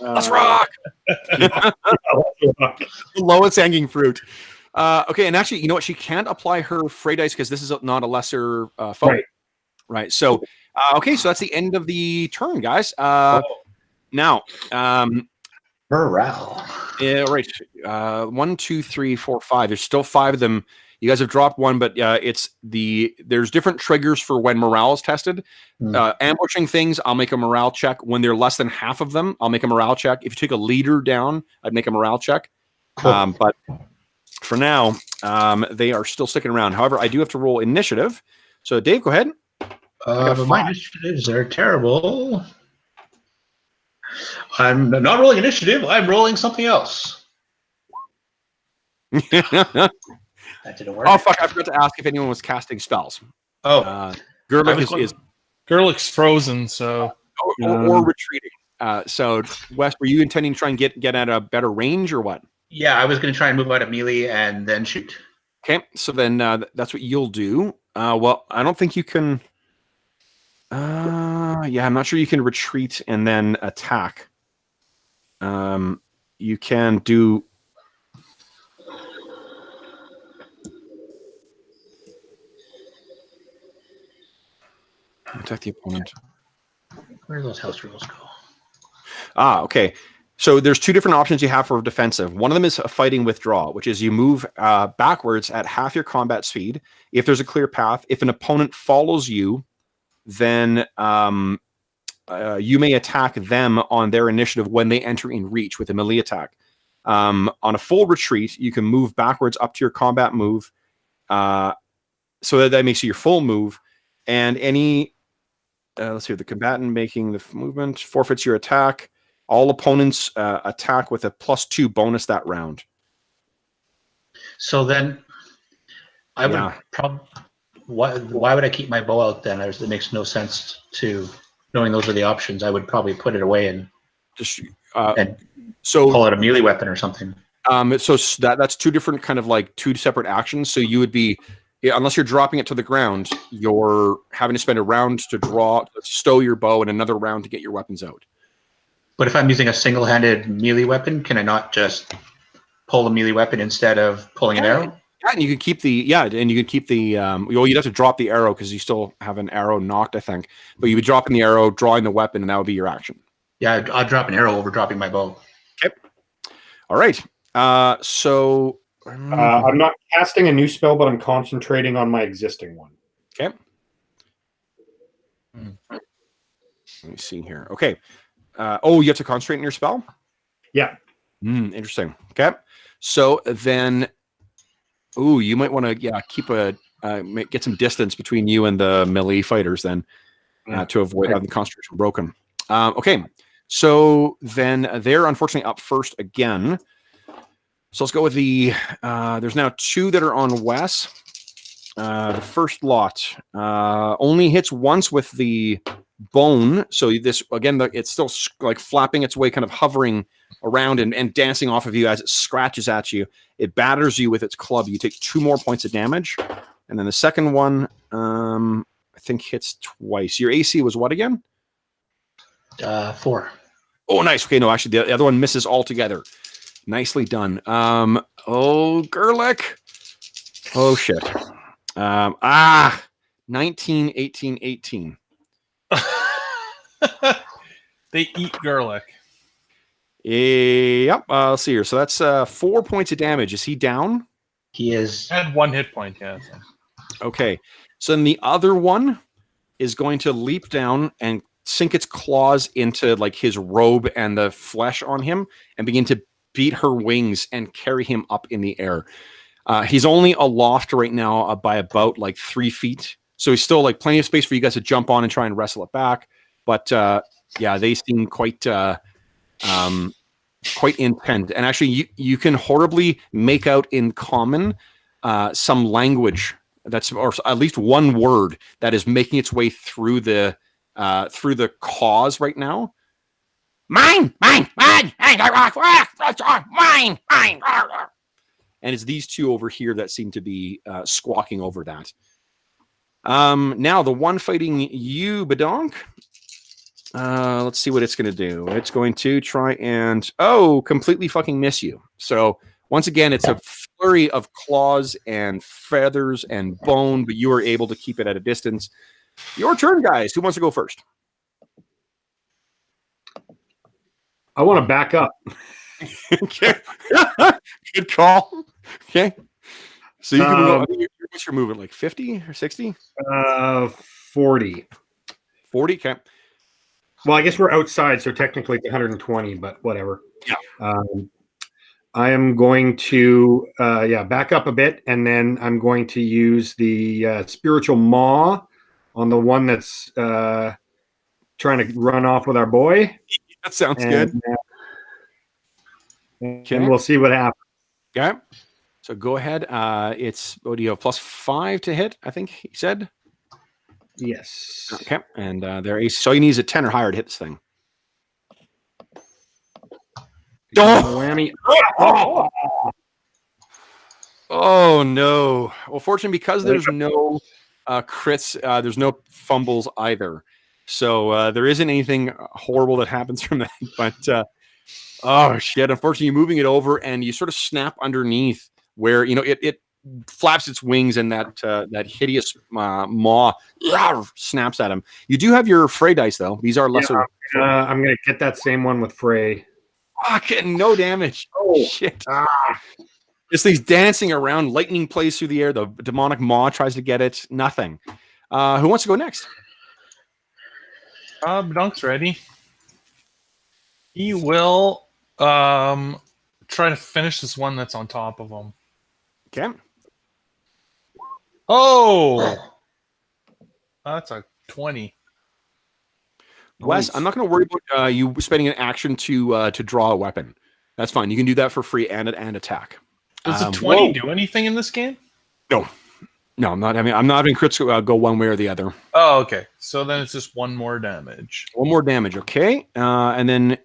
Let's rock. The lowest hanging fruit. Okay, and actually, you know what? She can't apply her fray dice because this is not a lesser foe. Right. So Okay, so that's the end of the turn, guys. Oh. Now, Morale. yeah, right. 1, 2, 3, 4, 5. There's still 5 of them. You guys have dropped one, but there's different triggers for when morale is tested. Ambushing things, I'll make a morale check. When they're less than half of them, I'll make a morale check. If you take a leader down, I'd make a morale check. Cool. But for now, they are still sticking around. However, I do have to roll initiative. So, Dave, go ahead. But my initiatives are terrible. I'm not rolling initiative. I'm rolling something else. That didn't work. Oh, fuck. I forgot to ask if anyone was casting spells. Gerlich's frozen, so... Or retreating. So, Wes, were you intending to try and get at a better range or what? Yeah, I was going to try and move out of melee and then shoot. Okay, so then that's what you'll do. Well, I don't think you can... yeah, I'm not sure you can retreat and then attack. You can do... Attack the opponent. Where do those house rules go? Okay. So there's 2 different options you have for defensive. One of them is a fighting withdraw, which is you move backwards at half your combat speed. If there's a clear path, if an opponent follows you, then you may attack them on their initiative when they enter in reach with a melee attack. On a full retreat, you can move backwards up to your combat move, so that makes you your full move. And any, let's see, the combatant making the movement forfeits your attack. All opponents attack with a +2 bonus that round. So then, I would probably. Why would I keep my bow out then? It makes no sense to knowing those are the options. I would probably put it away and just pull out a melee weapon or something. So that's 2 different kind of like 2 separate actions. So you would be, unless you're dropping it to the ground, you're having to spend a round to stow your bow and another round to get your weapons out. But if I'm using a single-handed melee weapon, can I not just pull a melee weapon instead of pulling an arrow? Yeah, and you could keep the well, you'd have to drop the arrow because you still have an arrow knocked, I think. But you'd be dropping the arrow, drawing the weapon, and that would be your action. Yeah, I'll drop an arrow over dropping my bow. Okay. All right. So I'm not casting a new spell, but I'm concentrating on my existing one. Okay. Let me see here. Okay. You have to concentrate on your spell? Yeah. Interesting. Okay. So then, you might want to keep get some distance between you and the melee fighters then, to avoid having the concentration broken. Okay. So then they're unfortunately up first again. So let's go with the. There's now 2 that are on Wes. The first lot only hits once with the bone. So this again, it's still like flapping its way, kind of hovering around and dancing off of you as it scratches at you. It batters you with its club. You take 2 more points of damage, and then the second one, I think, hits twice. Your AC was what again? 4. Oh, nice. Okay, no, actually, the other one misses altogether. Nicely done. Gerlich. Oh shit. 19, 18, 18. They eat Gerlich. Yep. Let's see here. So that's 4 points of damage. Is he down? He is. Had 1 hit point, yeah. Okay. So then the other one is going to leap down and sink its claws into like his robe and the flesh on him and begin to beat her wings and carry him up in the air. He's only aloft right now by about like 3 feet. So he's still like plenty of space for you guys to jump on and try and wrestle it back. But they seem quite intent. And actually, you can horribly make out in common some language that's, or at least one word that is making its way through the cause right now. Mine. And it's these 2 over here that seem to be squawking over that. Now the one fighting you, Badonk. Let's see what it's going to do. It's going to try and completely fucking miss you. So once again, it's a flurry of claws and feathers and bone, but you are able to keep it at a distance. Your turn, guys. Who wants to go first? I want to back up. Okay. Good call. Okay. So you can go. What's your movement? Like 50 or 60? 40. 40? Okay. Well, I guess we're outside, so technically it's 120, but whatever. Yeah. I am going to back up a bit, and then I'm going to use the spiritual maw on the one that's trying to run off with our boy. That sounds good. And we'll see what happens. Okay. So go ahead. It's, what do you have? +5 to hit, I think he said. Yes. Okay. And so he needs a 10 or higher to hit this thing. Whammy. Oh, no. Well, fortunately, because there's no crits, there's no fumbles either. So there isn't anything horrible that happens from that. But, oh, shit. Unfortunately, you're moving it over, and you sort of snap underneath where, it flaps its wings, and that hideous maw snaps at him. You do have your fray dice, though. These are lesser. I'm going to get that same one with fray. Getting no damage. Oh, shit. This thing's dancing around. Lightning plays through the air. The demonic maw tries to get it. Nothing. Who wants to go next? Bedonk's ready. He will try to finish this one that's on top of him. Okay. Oh! That's a 20. Wes, I'm not going to worry about you spending an action to draw a weapon. That's fine. You can do that for free and attack. Does a 20 do anything in this game? No, I'm not. I'm not having crits go one way or the other. Oh, okay. So then it's just one more damage. One more damage, okay. And then,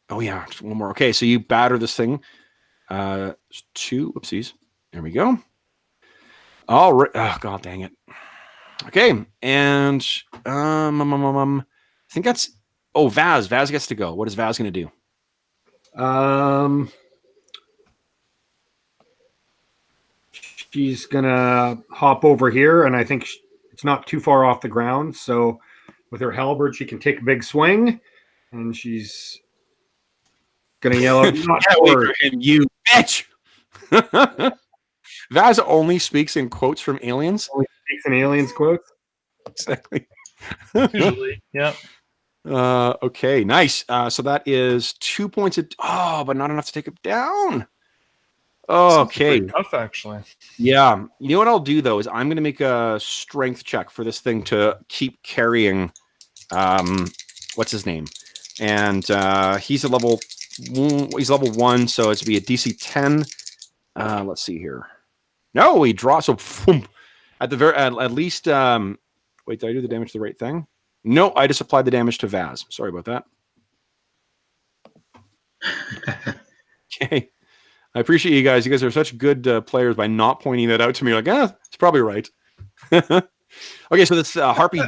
oh yeah, just one more. Okay, so you batter this thing. 2. Oopsies. There we go. All right. Oh god, dang it. Okay, and I think that's. Oh, Vaz. Vaz gets to go. What is Vaz going to do? She's going to hop over here, and I think it's not too far off the ground. So with her halberd, she can take a big swing, and she's going to yell out, "Not for him, you bitch!" Vaz only speaks in quotes from aliens. Only speaks in aliens quotes. Exactly. Usually, yeah. Okay, nice. So that is 2 points. But not enough to take it down. Okay. Tough, actually. Yeah. You know what I'll do though is I'm going to make a strength check for this thing to keep carrying. What's his name? And he's a level. He's level 1, so it's be a DC 10. Let's see here. No, he draws. So at the very at least. Wait, did I do the damage to the right thing? No, I just applied the damage to Vaz. Sorry about that. Okay. I appreciate you guys. You guys are such good players by not pointing that out to me. Like, it's probably right. Okay, so this harpy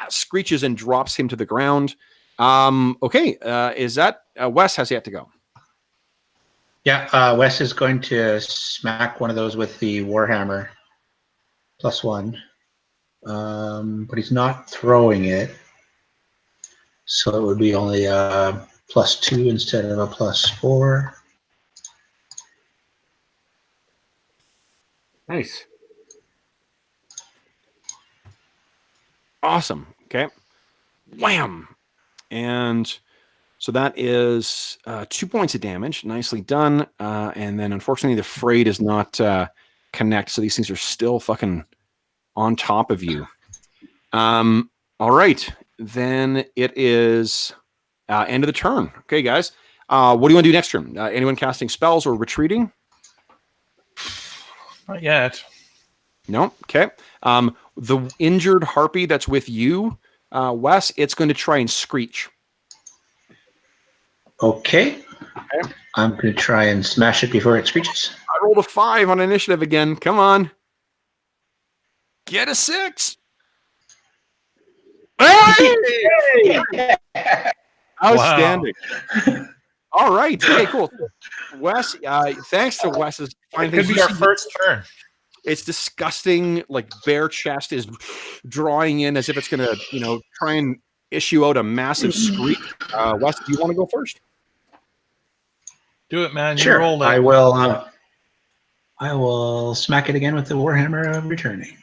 screeches and drops him to the ground. Okay, is that Wes has yet to go? Yeah, Wes is going to smack one of those with the Warhammer +1. But he's not throwing it, so it would be only a +2 instead of a +4. Nice. Awesome. Okay. Wham! And so that is 2 points of damage. Nicely done. And then unfortunately the fray does not connect, so these things are still fucking on top of you. All right, then it is end of the turn. Okay, guys. What do you want to do next turn? Anyone casting spells or retreating? Not yet. No. Okay. The injured harpy that's with you, Wes, it's going to try and screech. Okay. I'm going to try and smash it before it screeches. I rolled a 5 on initiative again. Come on. Get a 6. Hey! Outstanding. Wow. All right. Okay, cool. Wes, thanks to Wes's. It could be our first turn. Its disgusting, like bare chest is drawing in as if it's going to, try and issue out a massive screech. Wes, do you want to go first? Do it, man. You Sure. rolled it. I will smack it again with the Warhammer returning.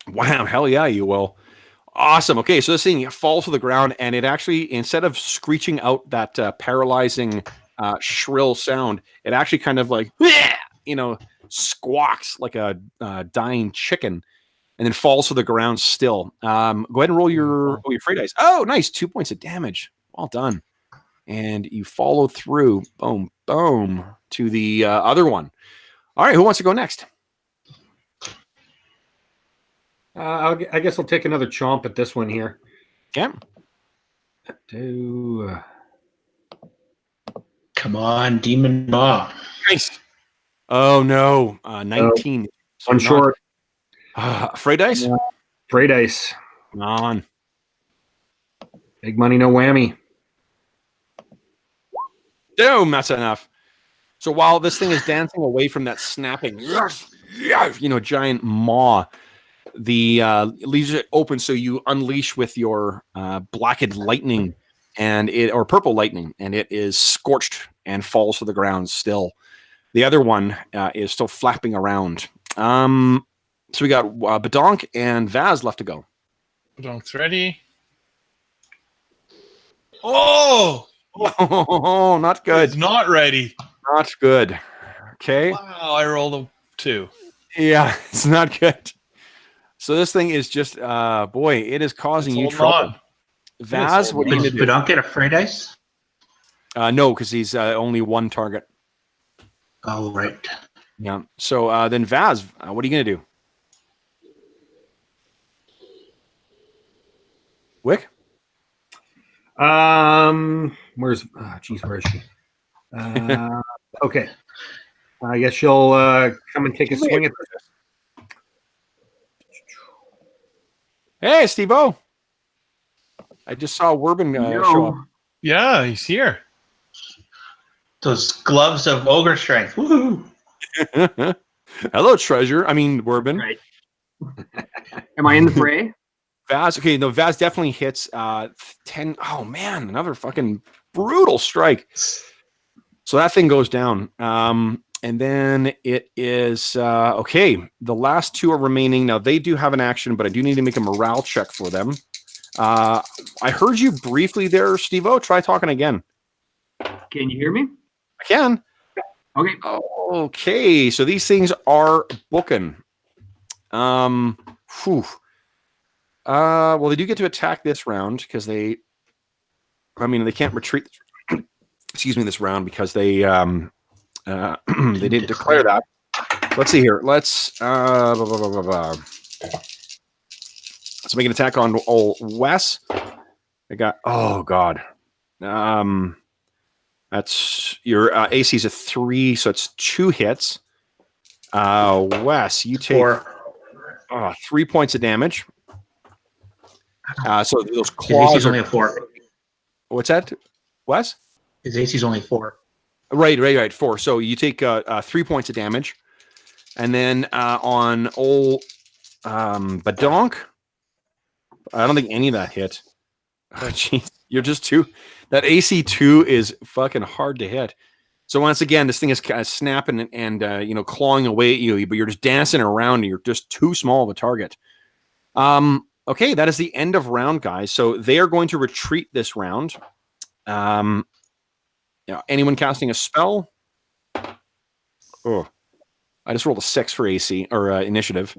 Wow, hell yeah, you will. Awesome. Okay, so this thing falls to the ground, and it actually, instead of screeching out that paralyzing shrill sound, it actually kind of like, squawks like a dying chicken, and then falls to the ground still. Go ahead and roll your free dice. Oh, nice. 2 points of damage. Well done. And you follow through. Boom, boom, to the other one. All right, who wants to go next? I guess I'll take another chomp at this one here. Okay. Come on, Demon Maw. Nice. Oh, no. 19. One short. Frey dice? Yeah. Frey dice. Come on. Big money, no whammy. Boom, that's enough. So while this thing is dancing away from that snapping, giant maw, the leaves it open, so you unleash with your blackened lightning or purple lightning, and it is scorched and falls to the ground still. The other one is still flapping around. So we got Badonk and Vaz left to go. Badonk's ready. Oh! Oh, not good. It's not ready. Not good. Okay. Wow, I rolled a 2. Yeah, it's not good. So this thing is just, it is causing you trouble. Vaz, what are you going to do? Badonk get a Frey dice? No, because he's only one target. Oh, right. Yeah. So then Vaz, what are you going to do? Wick? Where is she? Okay. I guess she'll come and take a swing at this. Hey, Steve-O. I just saw Werbin show up. Yeah, he's here. Those gloves of ogre strength. Woohoo! Hello, Treasure. I mean, Werbin. Right. Am I in the fray? Vaz, okay, no, Vaz definitely hits 10. Oh, man, another fucking brutal strike. So that thing goes down. And then it is, okay, the last two are remaining. Now, they do have an action, but I do need to make a morale check for them. I heard you briefly there, Steve-O. Try talking again. Can you hear me? I can. Okay. Okay, so these things are booking. Well, they do get to attack this round because they can't retreat. Excuse me, this round because they they didn't declare that. Let's see here. Let's make an attack on old Wes. I got. Oh God. That's your AC's a 3, so it's 2 hits. Wes, you take 3 points of damage. So those claws. His AC's only a 4. What's that, Wes? His AC's only 4. Right. 4. So you take 3 points of damage, and then on old Badonk, I don't think any of that hit. Oh, jeez, you're just too. That AC 2 is fucking hard to hit. So once again, this thing is kind of snapping and clawing away at you, but you're just dancing around. And you're just too small of a target. Okay, that is the end of round, guys. So they are going to retreat this round. Anyone casting a spell? Oh, I just rolled a 6 for AC or initiative.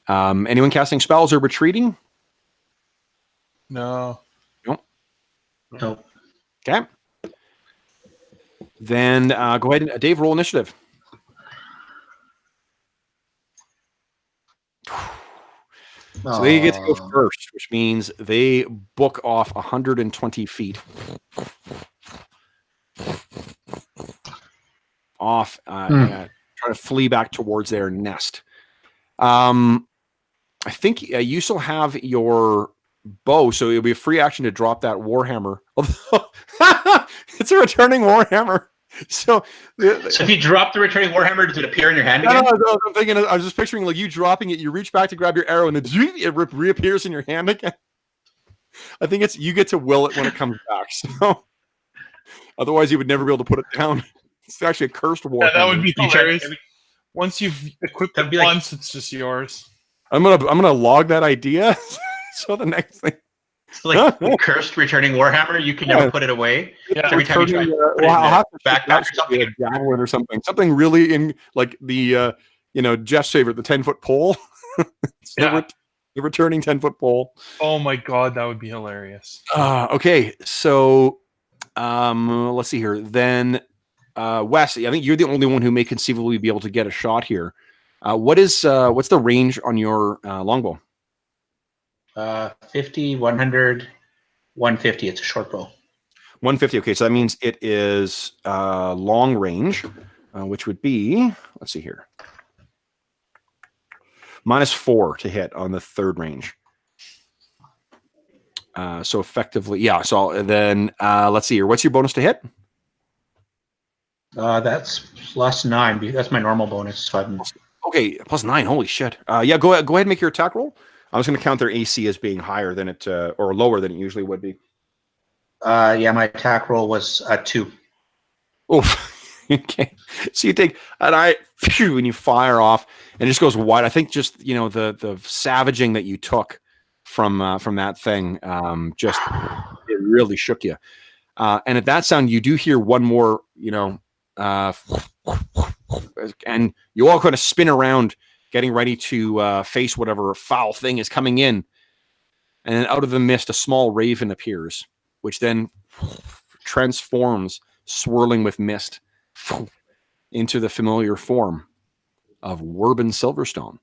Anyone casting spells or retreating? No. Nope. Okay. Then go ahead and Dave, roll initiative. So they get to go first, which means they book off 120 feet. Off, trying to flee back towards their nest. I think you still have your bow, so it'll be a free action to drop that Warhammer. It's a returning Warhammer. So, So if you drop the returning warhammer, does it appear in your hand again? no, I'm thinking. I was just picturing like you dropping it. You reach back to grab your arrow, and then it reappears in your hand again. I think it's you get to will it when it comes back. So, otherwise, you would never be able to put it down. It's actually a cursed war. Yeah, that would be You try- hilarious. Once you've equipped That'd it be like- once, it's just yours. I'm gonna log that idea. So the next thing, It's like the cursed returning warhammer. You can never put it away. Yeah, So every time you try, put it in I'll have to the backpack that or should something. be a javelin or something. Something really in like the Jeff's favorite, the 10-foot pole. It's Yeah. the returning 10-foot pole. Oh my god, that would be hilarious. Okay, so let's see here. Then Wes, I think you're the only one who may conceivably be able to get a shot here. What's the range on your longbow? 50, 100, 150. It's a short bow. 150. Okay, so that means it is long range, which would be, let's see here, -4 to hit on the third range. So effectively, yeah. So then let's see here. What's your bonus to hit? That's +9. That's my normal bonus. So I'm, Okay, +9. Holy shit. Yeah, go ahead and make your attack roll. I was going to count their AC as being higher than it or lower than it usually would be. yeah, my attack roll was 2. Oh, okay. So you take an eye and you fire off, and it just goes wide. I think just the savaging that you took from that thing just it really shook you. And at that sound, you do hear one more, and you all kind of spin around, getting ready to face whatever foul thing is coming in. And then out of the mist, a small raven appears, which then transforms, swirling with mist, into the familiar form of Werbin Silverstone.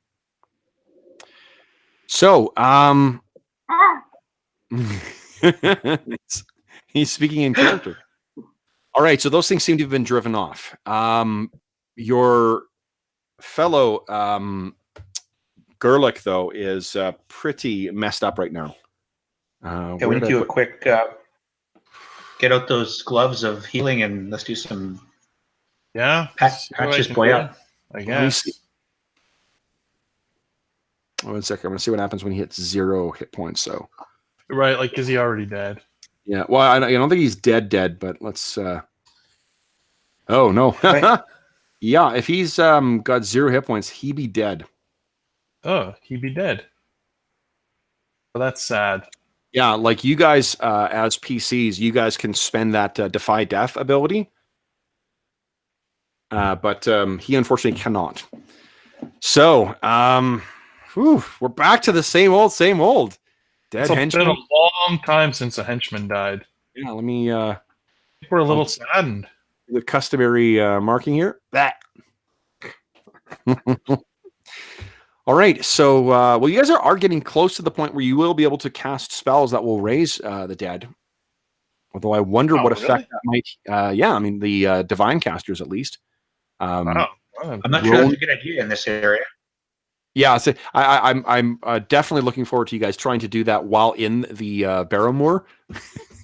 So, he's speaking in character. All right, so those things seem to have been driven off. Your fellow Gerlich, though, is pretty messed up right now. Okay, we need to do a quick get out those gloves of healing and let's do some Yeah. patch this boy up. I Let me guess. see. 1 second. I'm going to see what happens when he hits 0 hit points. So, Right, like, is he already dead? yeah. Well, I don't think he's dead, but let's. Oh no. Right. Yeah, if he's got 0 hit points, he be dead. Oh, he'd be dead. Well, that's sad. Yeah, like you guys, as PCs, you guys can spend that Defy Death ability, but he unfortunately cannot. So, we're back to the same old. Dead It's been henchman. a long time since a henchman died. Yeah, let me We're a little saddened. the customary marking here. That. All right, so well, you guys are getting close to the point where you will be able to cast spells that will raise the dead. Although I wonder what effect that might. Yeah, I mean the divine casters at least. Wow. I'm not sure that's a good idea in this area. Yeah, so I'm definitely looking forward to you guys trying to do that while in the Barrowmoor,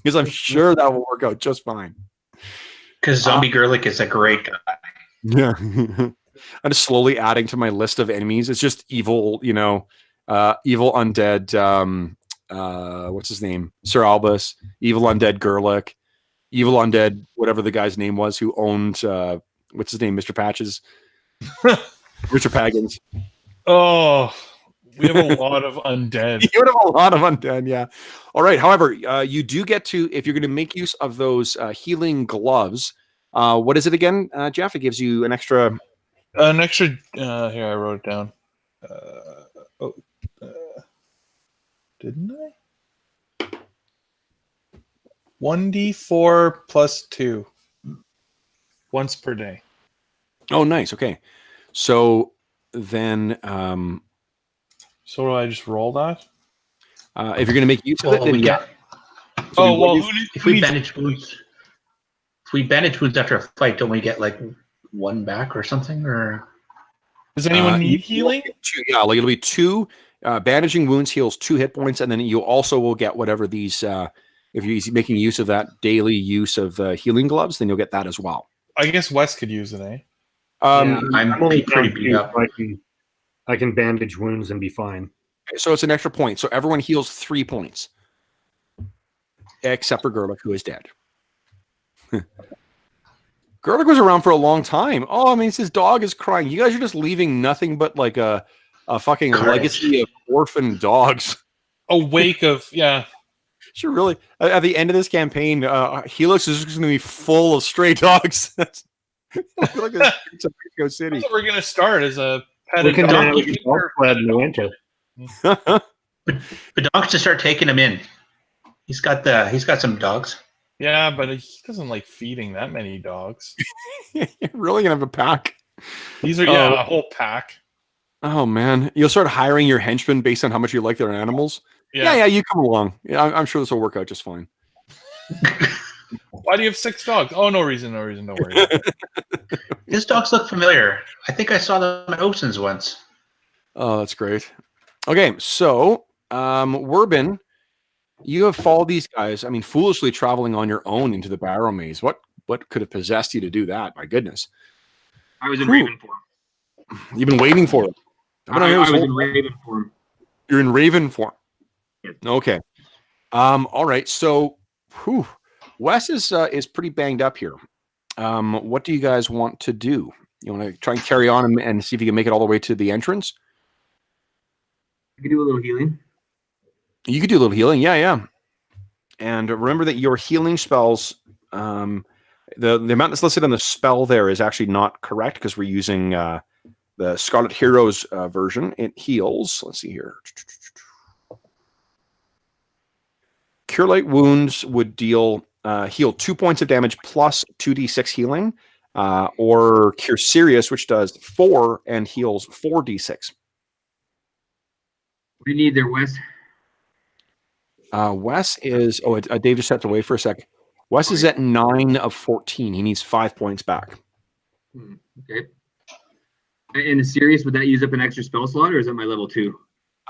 because I'm sure that will work out just fine. Because Zombie Gerlich is a great guy. Yeah. I'm just slowly adding to my list of enemies. It's just evil, evil undead. What's his name? Sir Albus. Evil undead Gerlich. Evil undead, whatever the guy's name was who owned. What's his name? Mr. Patches. Richard Paggins. Oh, we have a lot of undead. You would have a lot of undead, yeah. All right. However, you do get to, if you're going to make use of those healing gloves. What is it again, Jeff? It gives you an extra. Here, I wrote it down. Didn't I? 1d4 plus 2. Once per day. Oh, nice. Okay. So then, So do I just roll that? if you're going to make use of it, Well, then we yeah. get, Oh, well, if we bandage wounds, after a fight, don't we get like 1 back or something? Or does anyone you need healing? get 2, yeah, like it'll be 2 bandaging wounds heals 2 hit points, and then you also will get whatever these. If you're making use of that daily use of healing gloves, then you'll get that as well. I guess Wes could use it, eh? I'm only pretty down beat two, up. so I can bandage wounds and be fine. So it's an extra point. So everyone heals 3 points. Except for Gerlich, who is dead. Gerlich was around for a long time. Oh, I mean, his dog is crying. You guys are just leaving nothing but like a fucking legacy of orphan dogs. A wake of, yeah. Sure, really. At the end of this campaign, Helix is just going to be full of stray dogs. That's like it's a Mexico City. That's what we're going to start as a pet We can dog. dog sled in the winter. But dogs just start taking him in. He's got some dogs. Yeah, but he doesn't like feeding that many dogs. You're really going to have a pack. These are, a whole pack. Oh, man. You'll start hiring your henchmen based on how much you like their animals. Yeah, you come along. Yeah, I'm sure this will work out just fine. Why do you have 6 dogs? Oh, no reason, don't worry. His dogs look familiar. I think I saw them at Oceans once. Oh, that's great. Okay, so, Werbin, you have followed these guys, I mean, foolishly traveling on your own into the Barrowmaze. What could have possessed you to do that? My goodness. I was in Raven form. You've been waiting for it. I was in Raven form. You're in Raven form. Yes. Okay. All right. So, Wes is pretty banged up here. What do you guys want to do? You want to try and carry on and see if you can make it all the way to the entrance? I could do a little healing. You could do a little healing. Yeah. And remember that your healing spells, the amount that's listed on the spell there is actually not correct because we're using the Scarlet Heroes version. It heals. Let's see here. Cure Light Wounds would heal 2 points of damage plus 2d6 healing, or Cure Serious, which does 4 and heals 4d6. What do you need there, Wes? Wes is... Oh, Dave just stepped away for a sec. Wes is at 9 of 14. He needs 5 points back. Okay. In the Serious, would that use up an extra spell slot, or is that my level 2?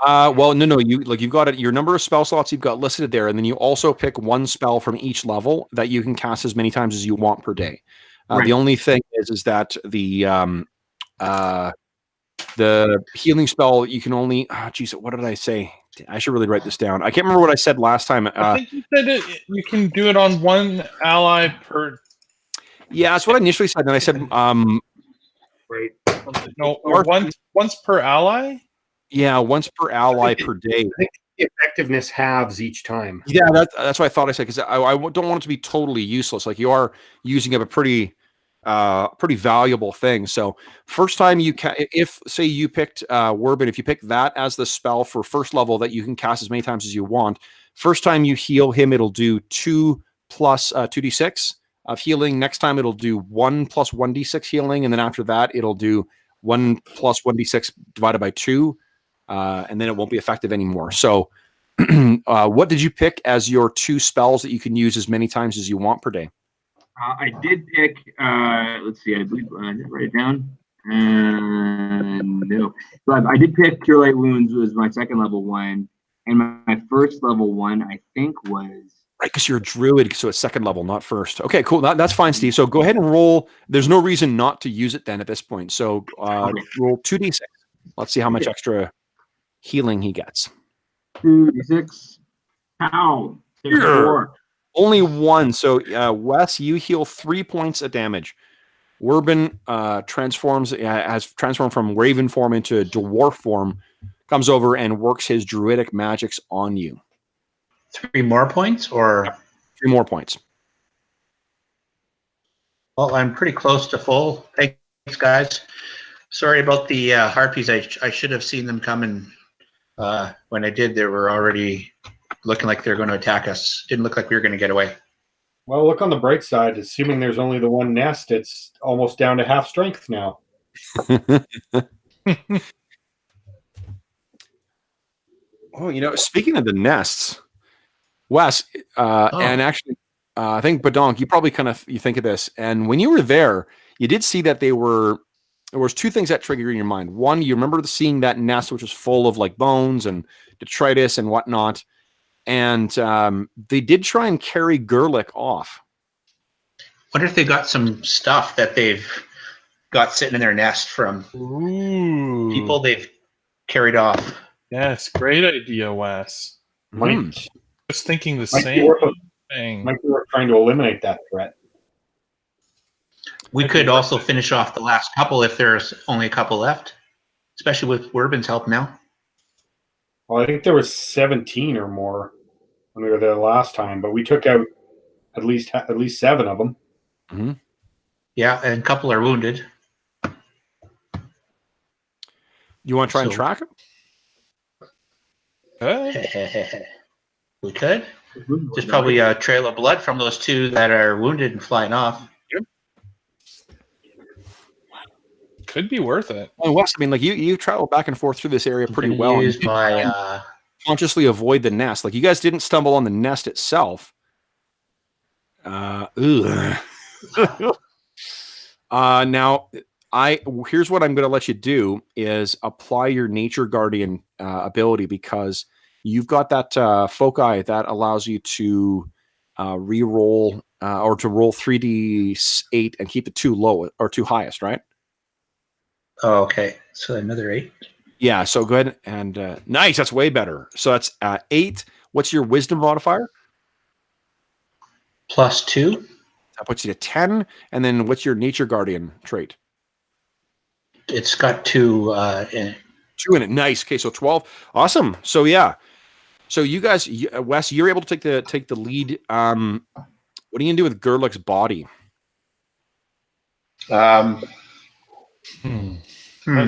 Well, no. You've got it. Your number of spell slots you've got listed there, and then you also pick one spell from each level that you can cast as many times as you want per day. Right. The only thing is that the healing spell you can only. Oh, geez, what did I say? I should really write this down. I can't remember what I said last time. I think you said you can do it on one ally per. Yeah, that's what I initially said. And I said, Right. No, or once per ally. Yeah, once per ally per day. I think the effectiveness halves each time. Yeah, that's what I thought I said, because I don't want it to be totally useless. Like, you are using up a pretty valuable thing. So first time you can, if say you picked Werbin, if you pick that as the spell for first level that you can cast as many times as you want, first time you heal him, it'll do 2 plus 2d6 of healing. Next time it'll do 1 plus 1d6 healing, and then after that it'll do 1 plus 1d6 divided by 2. And then it won't be effective anymore. So what did you pick as your 2 spells that you can use as many times as you want per day? I did pick, let's see, I believe I did write it down. No. So I did pick Cure Light Wounds was my second level one. And my first level one, I think, was... Right, because you're a druid, so it's second level, not first. Okay, cool. That's fine, Steve. So go ahead and roll. There's no reason not to use it then at this point. So roll 2d6. Let's see how much extra healing he gets. 2d6. Ow. 4. Only 1. So Wes, you heal 3 points of damage. Werbin has transformed from Raven form into dwarf form, comes over and works his druidic magics on you. 3 more points, or 3 more points. Well, I'm pretty close to full. Thanks, guys. Sorry about the harpies. I should have seen them coming. When I did, they were already looking like they're going to attack us. Didn't look like we were going to get away. Well, look on the bright side. Assuming there's only the one nest, it's almost down to half strength now. Oh, speaking of the nests, Wes, and actually, I think Badonk, you probably you think of this, and when you were there, you did see that there was 2 things that triggered in your mind. One, you remember seeing that nest, which was full of like bones and detritus and whatnot, and they did try and carry Gerlich off. Wonder if they got some stuff that they've got sitting in their nest from Ooh. people they've carried off. Yes, great idea, Wes. Might, Just thinking the might be same worth thing. might be worth trying to eliminate that threat. We Might could be also worth it. finish off the last couple if there's only a couple left, especially with Werbin's help now. Well, I think there was 17 or more when we were there last time, but we took out at least 7 of them. Mm-hmm. Yeah, and a couple are wounded. You want to try and So- track him? We could. There's probably a trail of blood from those 2 that are wounded and flying off. Could be worth it. Oh, Wes, I mean, like you travel back and forth through this area pretty I'm gonna well. And use you my consciously avoid the nest. Like you guys didn't stumble on the nest itself. Now, here's what I'm going to let you do is apply your Nature Guardian ability, because you've got that foci that allows you to re-roll or to roll 3d8 and keep the 2 low or 2 highest, right? Oh, okay. So another 8. Yeah, so go ahead and nice. That's way better. So that's 8. What's your wisdom modifier? +2. That puts you to 10. And then what's your Nature Guardian trait? It's got 2 in it. 2 in it. Nice. Okay, so 12. Awesome. So yeah. So you guys, Wes, you're able to take the lead. What are you gonna do with Gerlich's body? That's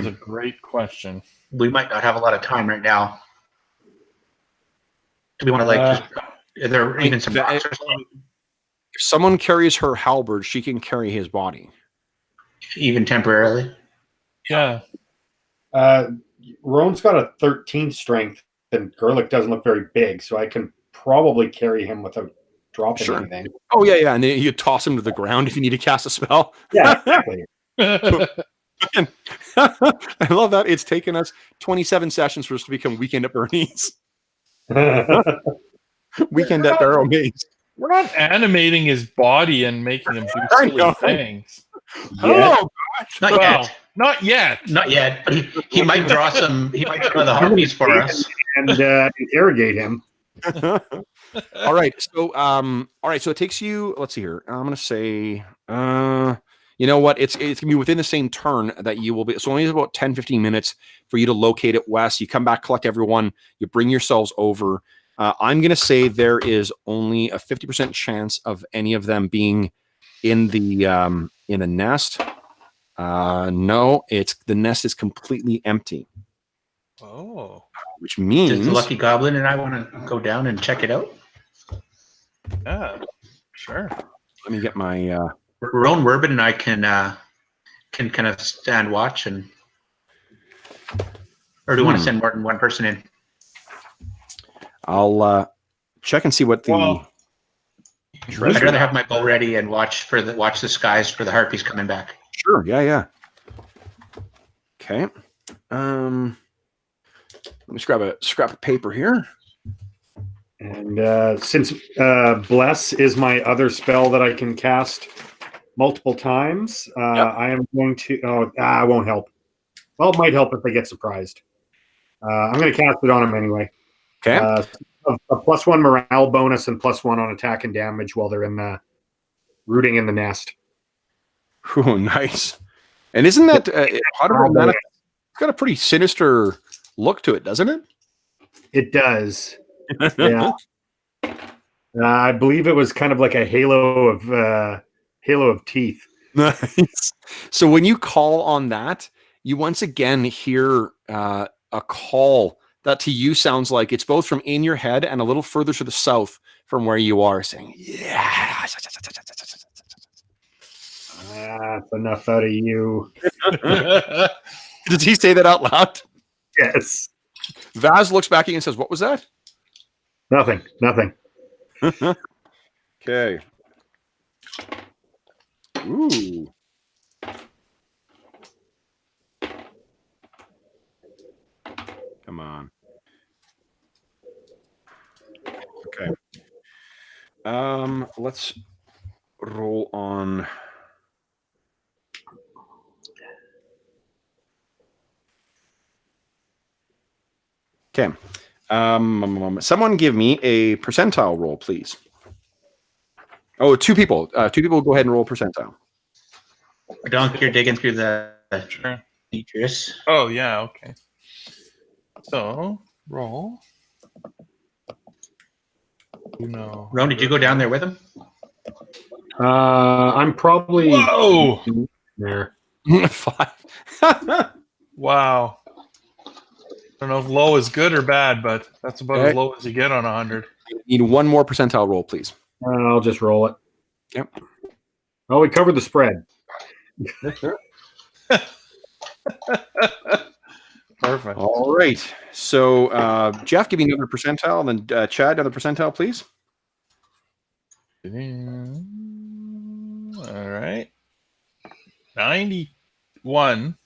a great question. We might not have a lot of time right now. Do we want to just? Are there even some rocks or something? If someone carries her halberd, she can carry his body. Even temporarily? Yeah. Roan's got a 13 strength, and Gerlich doesn't look very big, so I can probably carry him without dropping anything. Oh yeah, and then you toss him to the ground if you need to cast a spell. Yeah, exactly. I love that. It's taken us 27 sessions for us to become Weekend at Bernie's. Weekend at Barrowmaze. We're not animating his body and making him do I silly know. things. Yeah. Oh, Not Well, yet. not yet. Not yet. He might draw some. He might draw the harpies for us. And interrogate him. all right. So it takes you. Let's see here. I'm gonna say. You know what? It's gonna be within the same turn that you will be. So only about 10-15 minutes for you to locate it west. You come back, collect everyone. You bring yourselves over. I'm gonna say there is only a 50% chance of any of them being in the nest. No, the nest is completely empty. Oh. Which means Does the Lucky Goblin and I want to go down and check it out? Yeah. Sure. let me get my Roan Werbin and I can kind of stand watch and. Or do you want to send more than one person in? I'll check and see what the Well, I'd rather have my bow ready and watch the skies for the harpies coming back. Sure. Yeah. Okay. Let me scrap a scrap of paper here. And since Bless is my other spell that I can cast multiple times, I am going to. Oh, it won't help. Well, it might help if they get surprised. I'm going to cast it on them anyway. Okay. A +1 morale bonus and +1 on attack and damage while they're in rooting in the nest. Oh, nice. And isn't that it's got a pretty sinister look to it, doesn't it? It does. Yeah. I believe it was kind of like a halo of teeth. Nice. So when you call on that, you once again hear a call that to you sounds like it's both from in your head and a little further to the south from where you are, saying, "Yeah." That's enough out of you. Did he say that out loud? Yes. Vaz looks back at you and says, "What was that?" Nothing. Okay. Ooh. Come on. Okay. Let's roll on. Okay. Someone give me a percentile roll, please. Oh, two people. Two people go ahead and roll percentile. Badonk, you're digging through the Sure. features. Oh, yeah, okay. So, roll. No. Ron, did you go down there with him? I'm probably Whoa! there. 5. Wow. I don't know if low is good or bad, but that's about Okay. as low as you get on 100. Need one more percentile roll, please. I'll just roll it. Yep. Oh, we covered the spread. Perfect. All right. So, Jeff, give me another percentile, and then Chad, another percentile, please. All right. 91.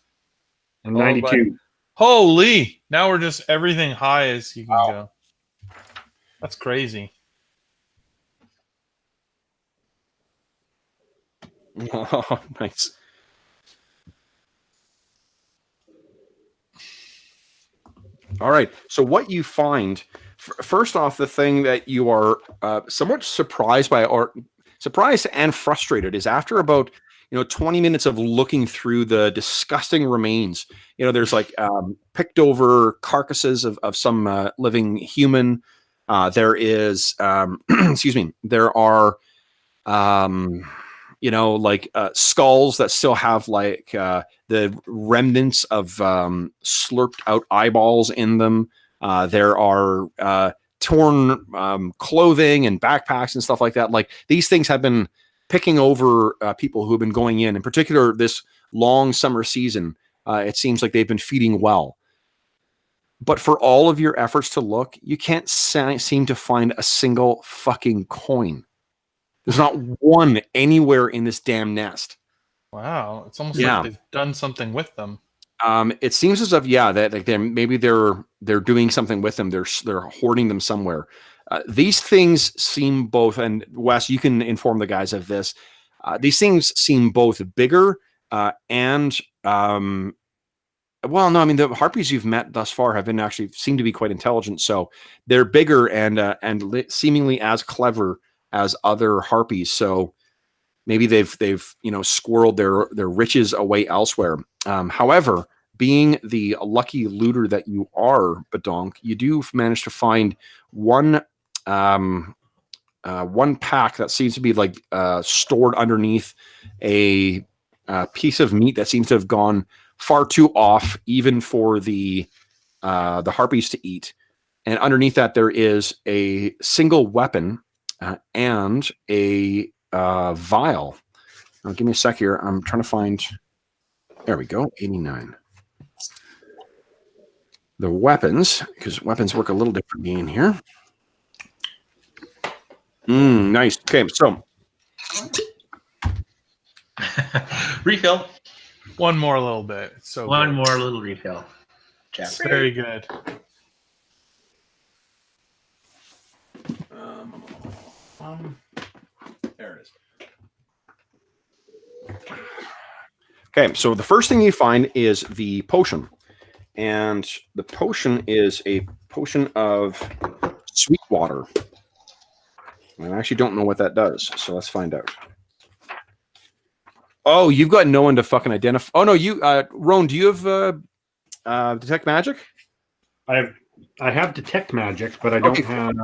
And 92. Holy! Now we're just everything high as you can go. That's crazy. Oh, nice. All right. So what you find, first off, the thing that you are somewhat surprised by, or surprised and frustrated, is after about 20 minutes of looking through the disgusting remains. There's like picked over carcasses of some living human. There is, excuse me, there are, skulls that still have like the remnants of slurped out eyeballs in them. There are torn clothing and backpacks and stuff like that. Like, these things have been picking over people who have been going in particular, this long summer season. It seems like they've been feeding well. But for all of your efforts to look, you can't seem to find a single fucking coin. There's not one anywhere in this damn nest. Wow. It's almost like they've done something with them. It seems as if, that like they're doing something with them. They're hoarding them somewhere. These things seem both, and Wes, you can inform the guys of this. These things seem both bigger and well, no, I mean, the harpies you've met thus far have been actually seem to be quite intelligent. So they're bigger and seemingly as clever as other harpies. So maybe they've squirreled their riches away elsewhere. However, being the lucky looter that you are, Badonk, you do manage to find one pack that seems to be like stored underneath a piece of meat that seems to have gone far too off, even for the harpies to eat. And underneath that, there is a single weapon and a vial. Now, give me a sec here. I'm trying to find. There we go. 89. The weapons, because weapons work a little differently in here. Nice. Okay, so Refill. One more little bit. So One good. more little refill. It's very good. There it is. Okay, so the first thing you find is the potion. And the potion is a potion of sweet water. I actually don't know what that does, so let's find out. Oh, you've got no one to fucking identify. Oh, no, you, Roan, do you have detect magic? I have detect magic, but I don't have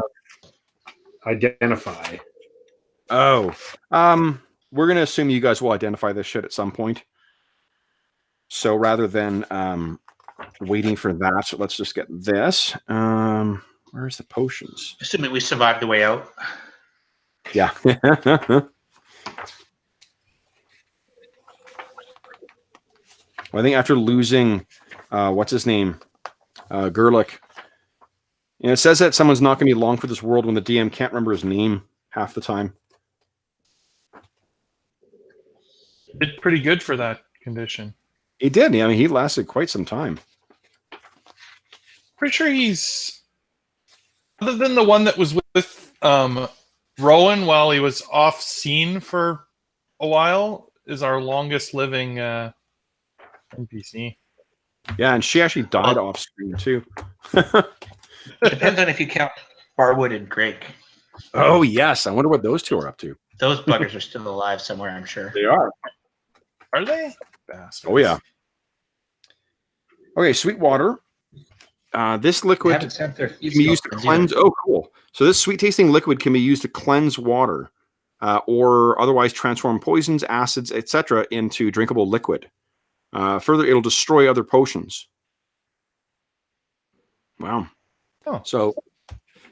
identify. Oh, we're going to assume you guys will identify this shit at some point. So rather than waiting for that, so let's just get this. Where's the potions? Assuming we survived the way out. Yeah. Well, I think after losing, what's his name? Gerlich. And it says that someone's not going to be long for this world when the DM can't remember his name half the time. Did pretty good for that condition. He did. I mean, he lasted quite some time. Pretty sure he's, other than the one that was with Rowan while he was off scene for a while, is our longest living NPC. Yeah, and she actually died off screen too. Depends on if you count Barwood and Greg. Oh yes, I wonder what those two are up to. Those buggers are still alive somewhere, I'm sure. They are. Are they? Bastards. Oh yeah. Okay, sweet water. This They liquid haven't sent their can be used to cleanse. Oh, cool. So this sweet-tasting liquid can be used to cleanse water, or otherwise transform poisons, acids, etc., into drinkable liquid. Further, it'll destroy other potions. Wow. Oh. So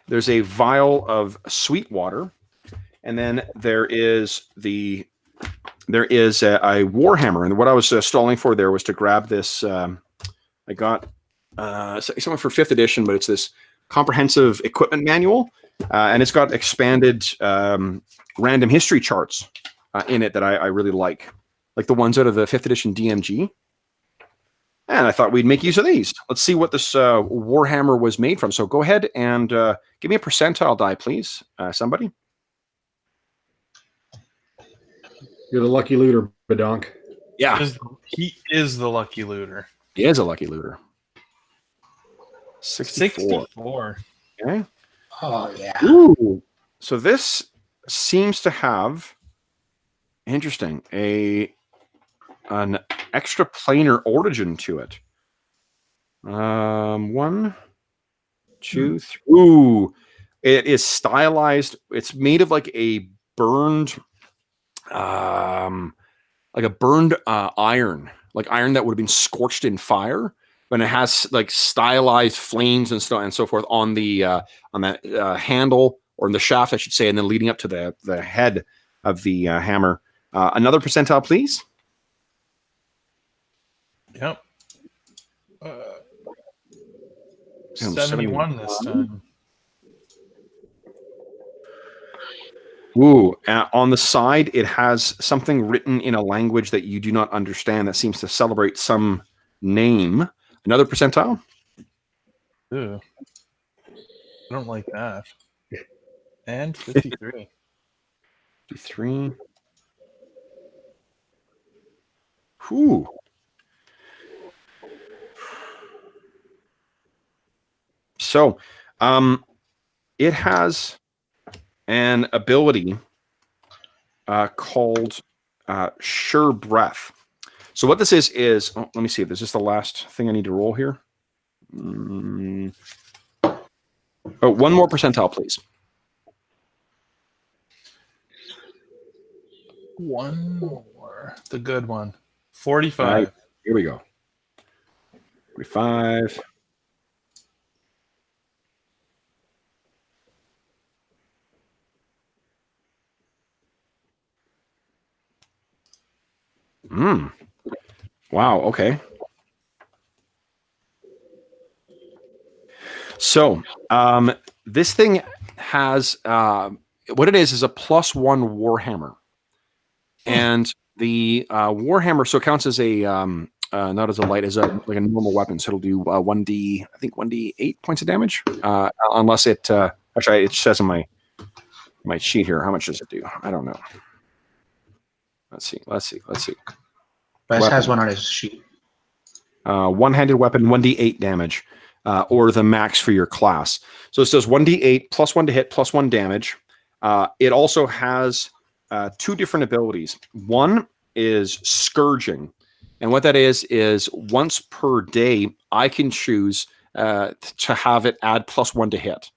there's a vial of sweet water, and then there is a warhammer. And what I was stalling for there was to grab this. I got something for 5th edition, but it's this comprehensive equipment manual, and it's got expanded random history charts in it that I really like the ones out of the 5th edition DMG. And I thought we'd make use of these. Let's see what this warhammer was made from. So go ahead and give me a percentile die, please, somebody. You're the lucky looter, Badonk. Yeah, He is the lucky looter. he is a lucky looter. 64. Okay. Oh, yeah. Ooh. So this seems to have interesting an extra planar origin to it. 1, 2, 3. Ooh, it is stylized. It's made of like a burned, iron, like iron that would have been scorched in fire. But it has like stylized flames and so forth on the that handle, or in the shaft, I should say, and then leading up to the head of the hammer. Another percentile, please. Yep. 71 this time. Ooh, on the side, it has something written in a language that you do not understand that seems to celebrate some name. Another percentile? Ew. I don't like that. And 53. 53. Whew. So, it has an ability called Sure Breath. So what this is let me see if this is the last thing I need to roll here. One more percentile, please. One more. The good one. 45. All right, here we go. 45. Wow, okay. So, this thing has what it is a +1 warhammer. And the warhammer counts as a not as a light, as like a normal weapon. So it'll do 1d8 points of damage, unless it actually it says in my sheet here. How much does it do? I don't know. Let's see. Wes has one on his sheet. One-handed weapon, 1d8 damage, or the max for your class. So it says 1d8 +1 to hit, +1 damage. It also has 2 different abilities. One is Scourging. And what that is once per day, I can choose to have it add +1 to hit.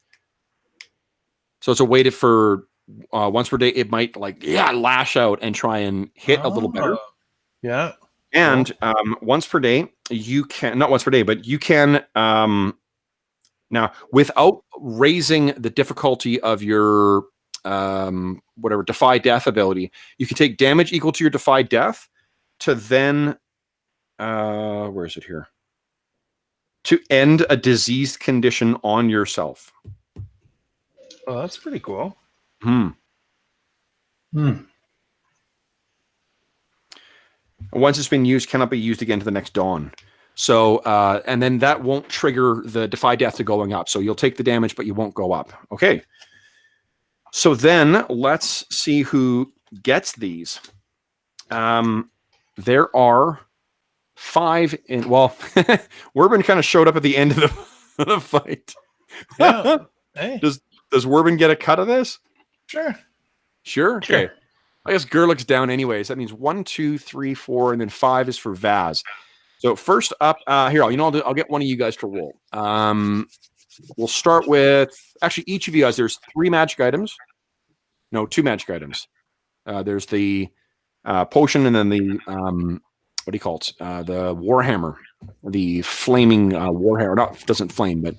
So it's a way for once per day, it might lash out and try and hit a little better. Yeah. And once per day, you can, not once per day, but you can, now without raising the difficulty of your whatever defy death ability, you can take damage equal to your defy death to then, where is it here? To end a diseased condition on yourself. Oh, that's pretty cool. Once it's been used, cannot be used again to the next dawn. So, and then that won't trigger the defy death to going up. So you'll take the damage, but you won't go up. Okay. So then let's see who gets these. There are 5 in. Well, Werbin kind of showed up at the end of the fight. Yeah. Hey, Does Werbin get a cut of this? sure. Sure. Okay. I guess Gerlich's down anyways. That means 1, 2, 3, 4, and then 5 is for Vaz. So first up, here, I'll get one of you guys to roll. We'll start with actually each of you guys. There's 3 magic items. No, 2 magic items. There's the potion, and then the what do you call it? The warhammer, the flaming warhammer. Not doesn't flame, but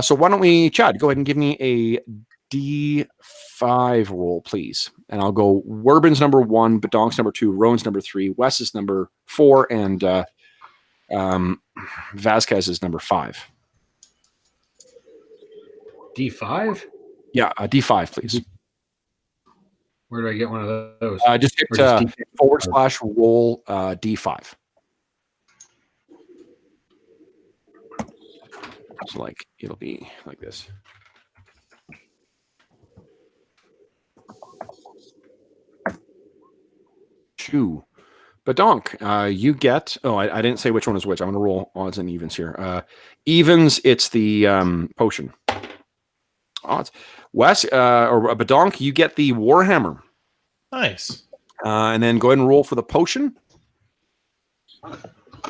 so why don't we, Chad? Go ahead and give me a D5 roll, please, and I'll go. Werbin's number 1, Bedonk's number 2, Rowan's number 3, Wes is number 4, and Vasquez is number 5. D5? Yeah, a D5, please. Where do I get one of those? Just hit /roll D5. So like it'll be like this. 2. Badonk, you get. Oh, I didn't say which one is which. I'm going to roll odds and evens here. Evens, it's the potion. Odds. Wes or Badonk, you get the warhammer. Nice. And then go ahead and roll for the potion.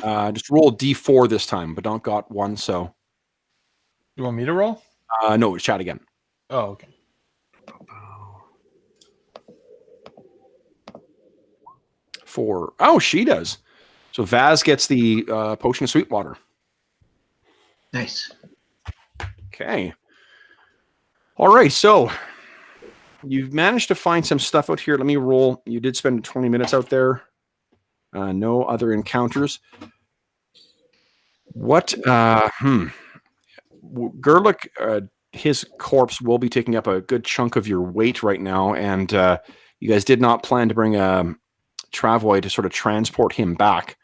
Just roll a D4 this time. Badonk got 1, so. You want me to roll? No, chat again. Oh, okay. 4. Oh, she does. So Vaz gets the potion of Sweetwater. Nice. Okay. All right. So you've managed to find some stuff out here. Let me roll. You did spend 20 minutes out there. No other encounters. What? Gerlich, his corpse will be taking up a good chunk of your weight right now, and you guys did not plan to bring a travoy to sort of transport him back.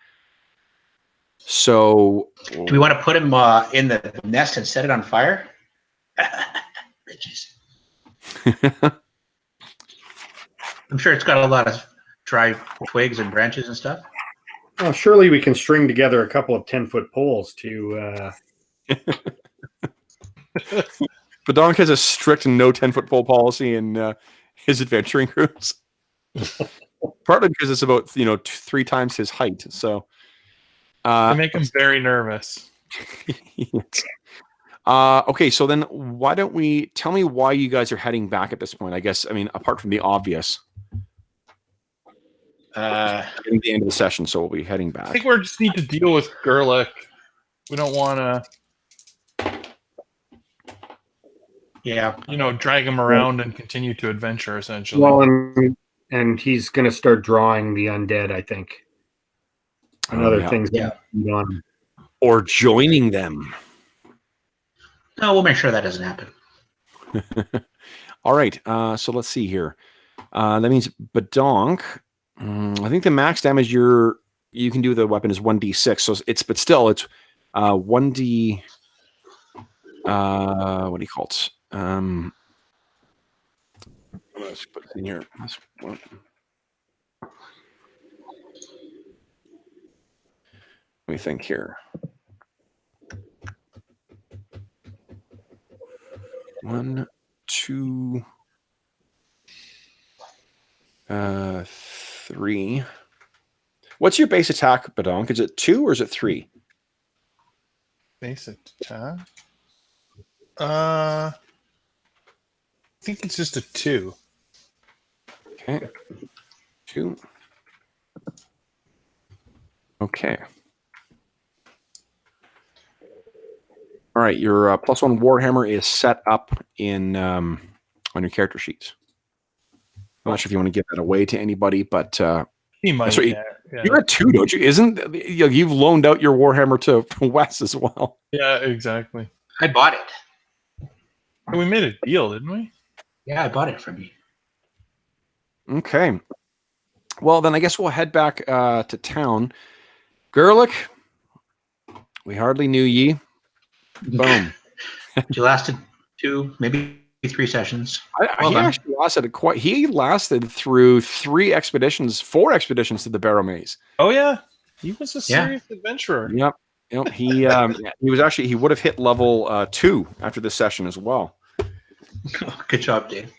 So, do we want to put him in the nest and set it on fire? Bitches. I'm sure it's got a lot of dry twigs and branches and stuff. Well, surely we can string together a couple of 10-foot poles to. Badonk has a strict no 10-foot pole policy in his adventuring groups. Partly because it's about 3 times his height. So they make him very nervous. Yes. Okay, so then why don't we tell me why you guys are heading back at this point? I guess apart from the obvious. Getting the end of the session, so we'll be heading back. I think we just need to deal with Gerlich. We don't want to. Yeah. Drag him around and continue to adventure, essentially. Well, and he's going to start drawing the undead, I think. And other things. Yeah. Or joining them. No, we'll make sure that doesn't happen. All right. So let's see here. That means Badonk. I think the max damage you can do with the weapon is 1d6. So it's 1d. What do you call it? Let's put it in here. Let me think here. 1, 2, 3. What's your base attack, Badonk? Is it 2 or is it 3? Base attack? I think it's just a 2. Okay. 2. Okay. All right, your +1 Warhammer is set up in on your character sheets. I'm not sure if you want to give that away to anybody, but He might. Yeah. You're at 2, don't you? You've loaned out your Warhammer to Wes as well? Yeah, exactly. I bought it. And we made a deal, didn't we? Yeah, I bought it from you. Okay. Well, then I guess we'll head back to town. Gerlich, we hardly knew ye. Boom. You lasted 2, maybe 3 sessions. He actually lasted he lasted through 4 expeditions to the Barrowmaze. Oh yeah, he was a serious adventurer. Yep. He he would have hit level 2 after this session as well. Good job, Dave.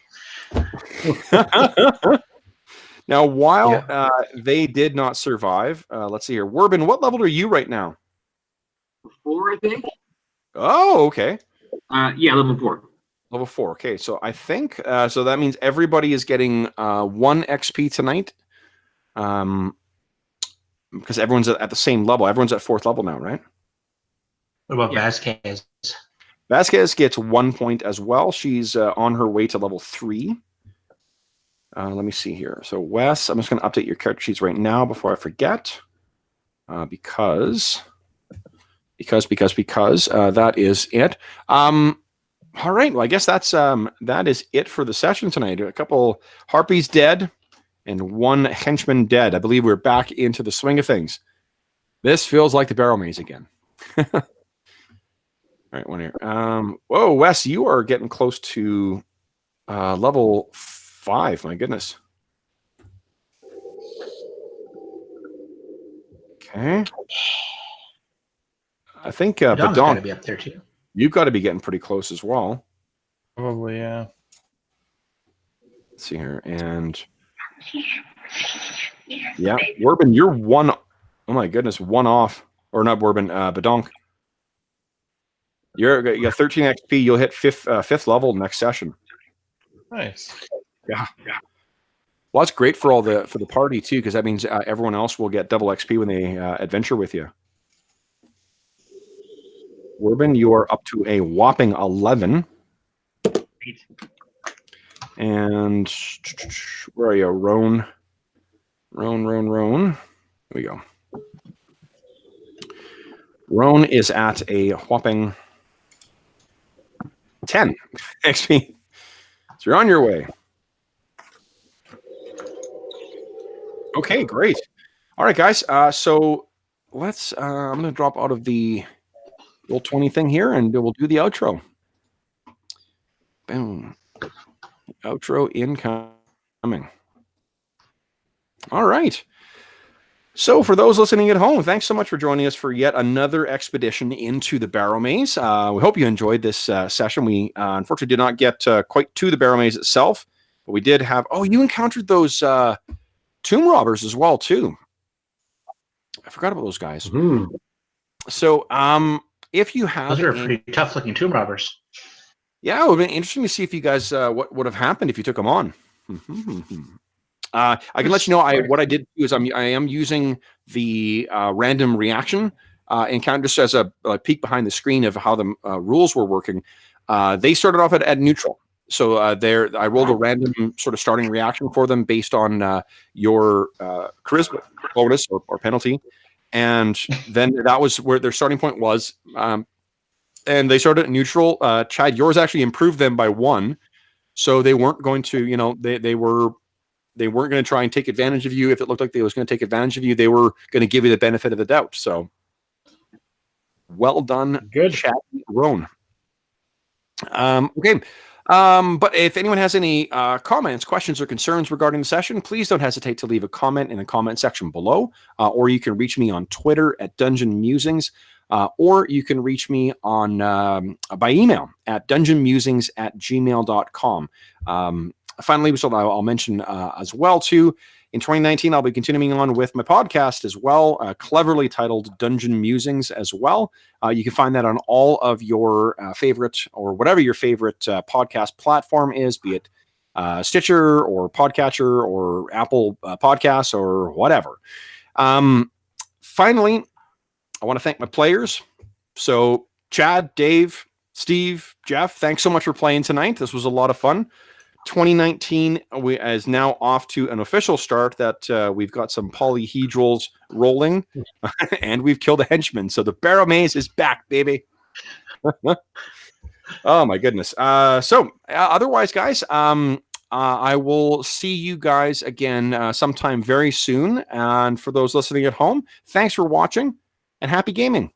Now, while they did not survive, let's see here. Werbin, what level are you right now? 4, I think. Oh, okay. Yeah, level 4. Level 4. Okay, so I think so that means everybody is getting 1 XP tonight. Because everyone's at the same level. Everyone's at 4th level now, right? What about Vasquez? Vasquez gets 1 point as well. She's on her way to level 3. Let me see here. So Wes, I'm just going to update your character sheets right now before I forget. Because that is it. All right. Well, I guess that is it for the session tonight. A couple harpies dead and 1 henchman dead. I believe we're back into the swing of things. This feels like the Barrowmaze again. All right, one here. Whoa, Wes, you are getting close to level 5. My goodness. Okay. I think Badon's got to be up there too. You've got to be getting pretty close as well. Probably, yeah. Let's see here, and yeah, Werbin, you're 1. Oh my goodness, 1 off, or not Werbin, Badonk. You got 13 XP. You'll hit 5th level next session. Nice. Yeah. Well, that's great for the party too, because that means everyone else will get double XP when they adventure with you. Werbin, you are up to a whopping 11. And where are you? Roan. There we go. Roan is at a whopping 10 XP. So you're on your way. Okay, great. All right, guys. So let's. I'm going to drop out of the roll 20 thing here, and we'll do the outro. Boom. Outro incoming. All right. So for those listening at home, thanks so much for joining us for yet another expedition into the Barrowmaze. We hope you enjoyed this session. We unfortunately did not get quite to the Barrowmaze itself, but we did have... Oh, you encountered those tomb robbers as well, too. I forgot about those guys. Mm-hmm. So if you have... Those are pretty tough-looking tomb robbers. Yeah, it would have been interesting to see if you guys... what would have happened if you took them on. I can let you know. What I did do is I am using the random reaction and kind of just as a peek behind the screen of how the rules were working. They started off at neutral, so I rolled a random sort of starting reaction for them based on your charisma bonus or penalty, and then that was where their starting point was. And they started at neutral. Chad, yours actually improved them by 1, so they weren't going to, they weren't going to try and take advantage of you. If it looked like they was going to take advantage of you, they were going to give you the benefit of the doubt. So well done. Good. Chad Roan. Okay. But if anyone has any comments, questions, or concerns regarding the session, please don't hesitate to leave a comment in the comment section below, or you can reach me on Twitter at Dungeon Musings, or you can reach me on by email at dungeonmusings@gmail.com. Finally, so I'll mention as well, too, in 2019, I'll be continuing on with my podcast as well, cleverly titled Dungeon Musings as well. You can find that on all of your favorite or whatever your favorite podcast platform is, be it Stitcher or Podcatcher or Apple Podcasts or whatever. Finally, I want to thank my players. So Chad, Dave, Steve, Jeff, thanks so much for playing tonight. This was a lot of fun. 2019 is now off to an official start that we've got some polyhedrals rolling and we've killed a henchman. So the Barrowmaze is back, baby. Oh my goodness. Otherwise, guys, I will see you guys again sometime very soon. And for those listening at home, thanks for watching and happy gaming.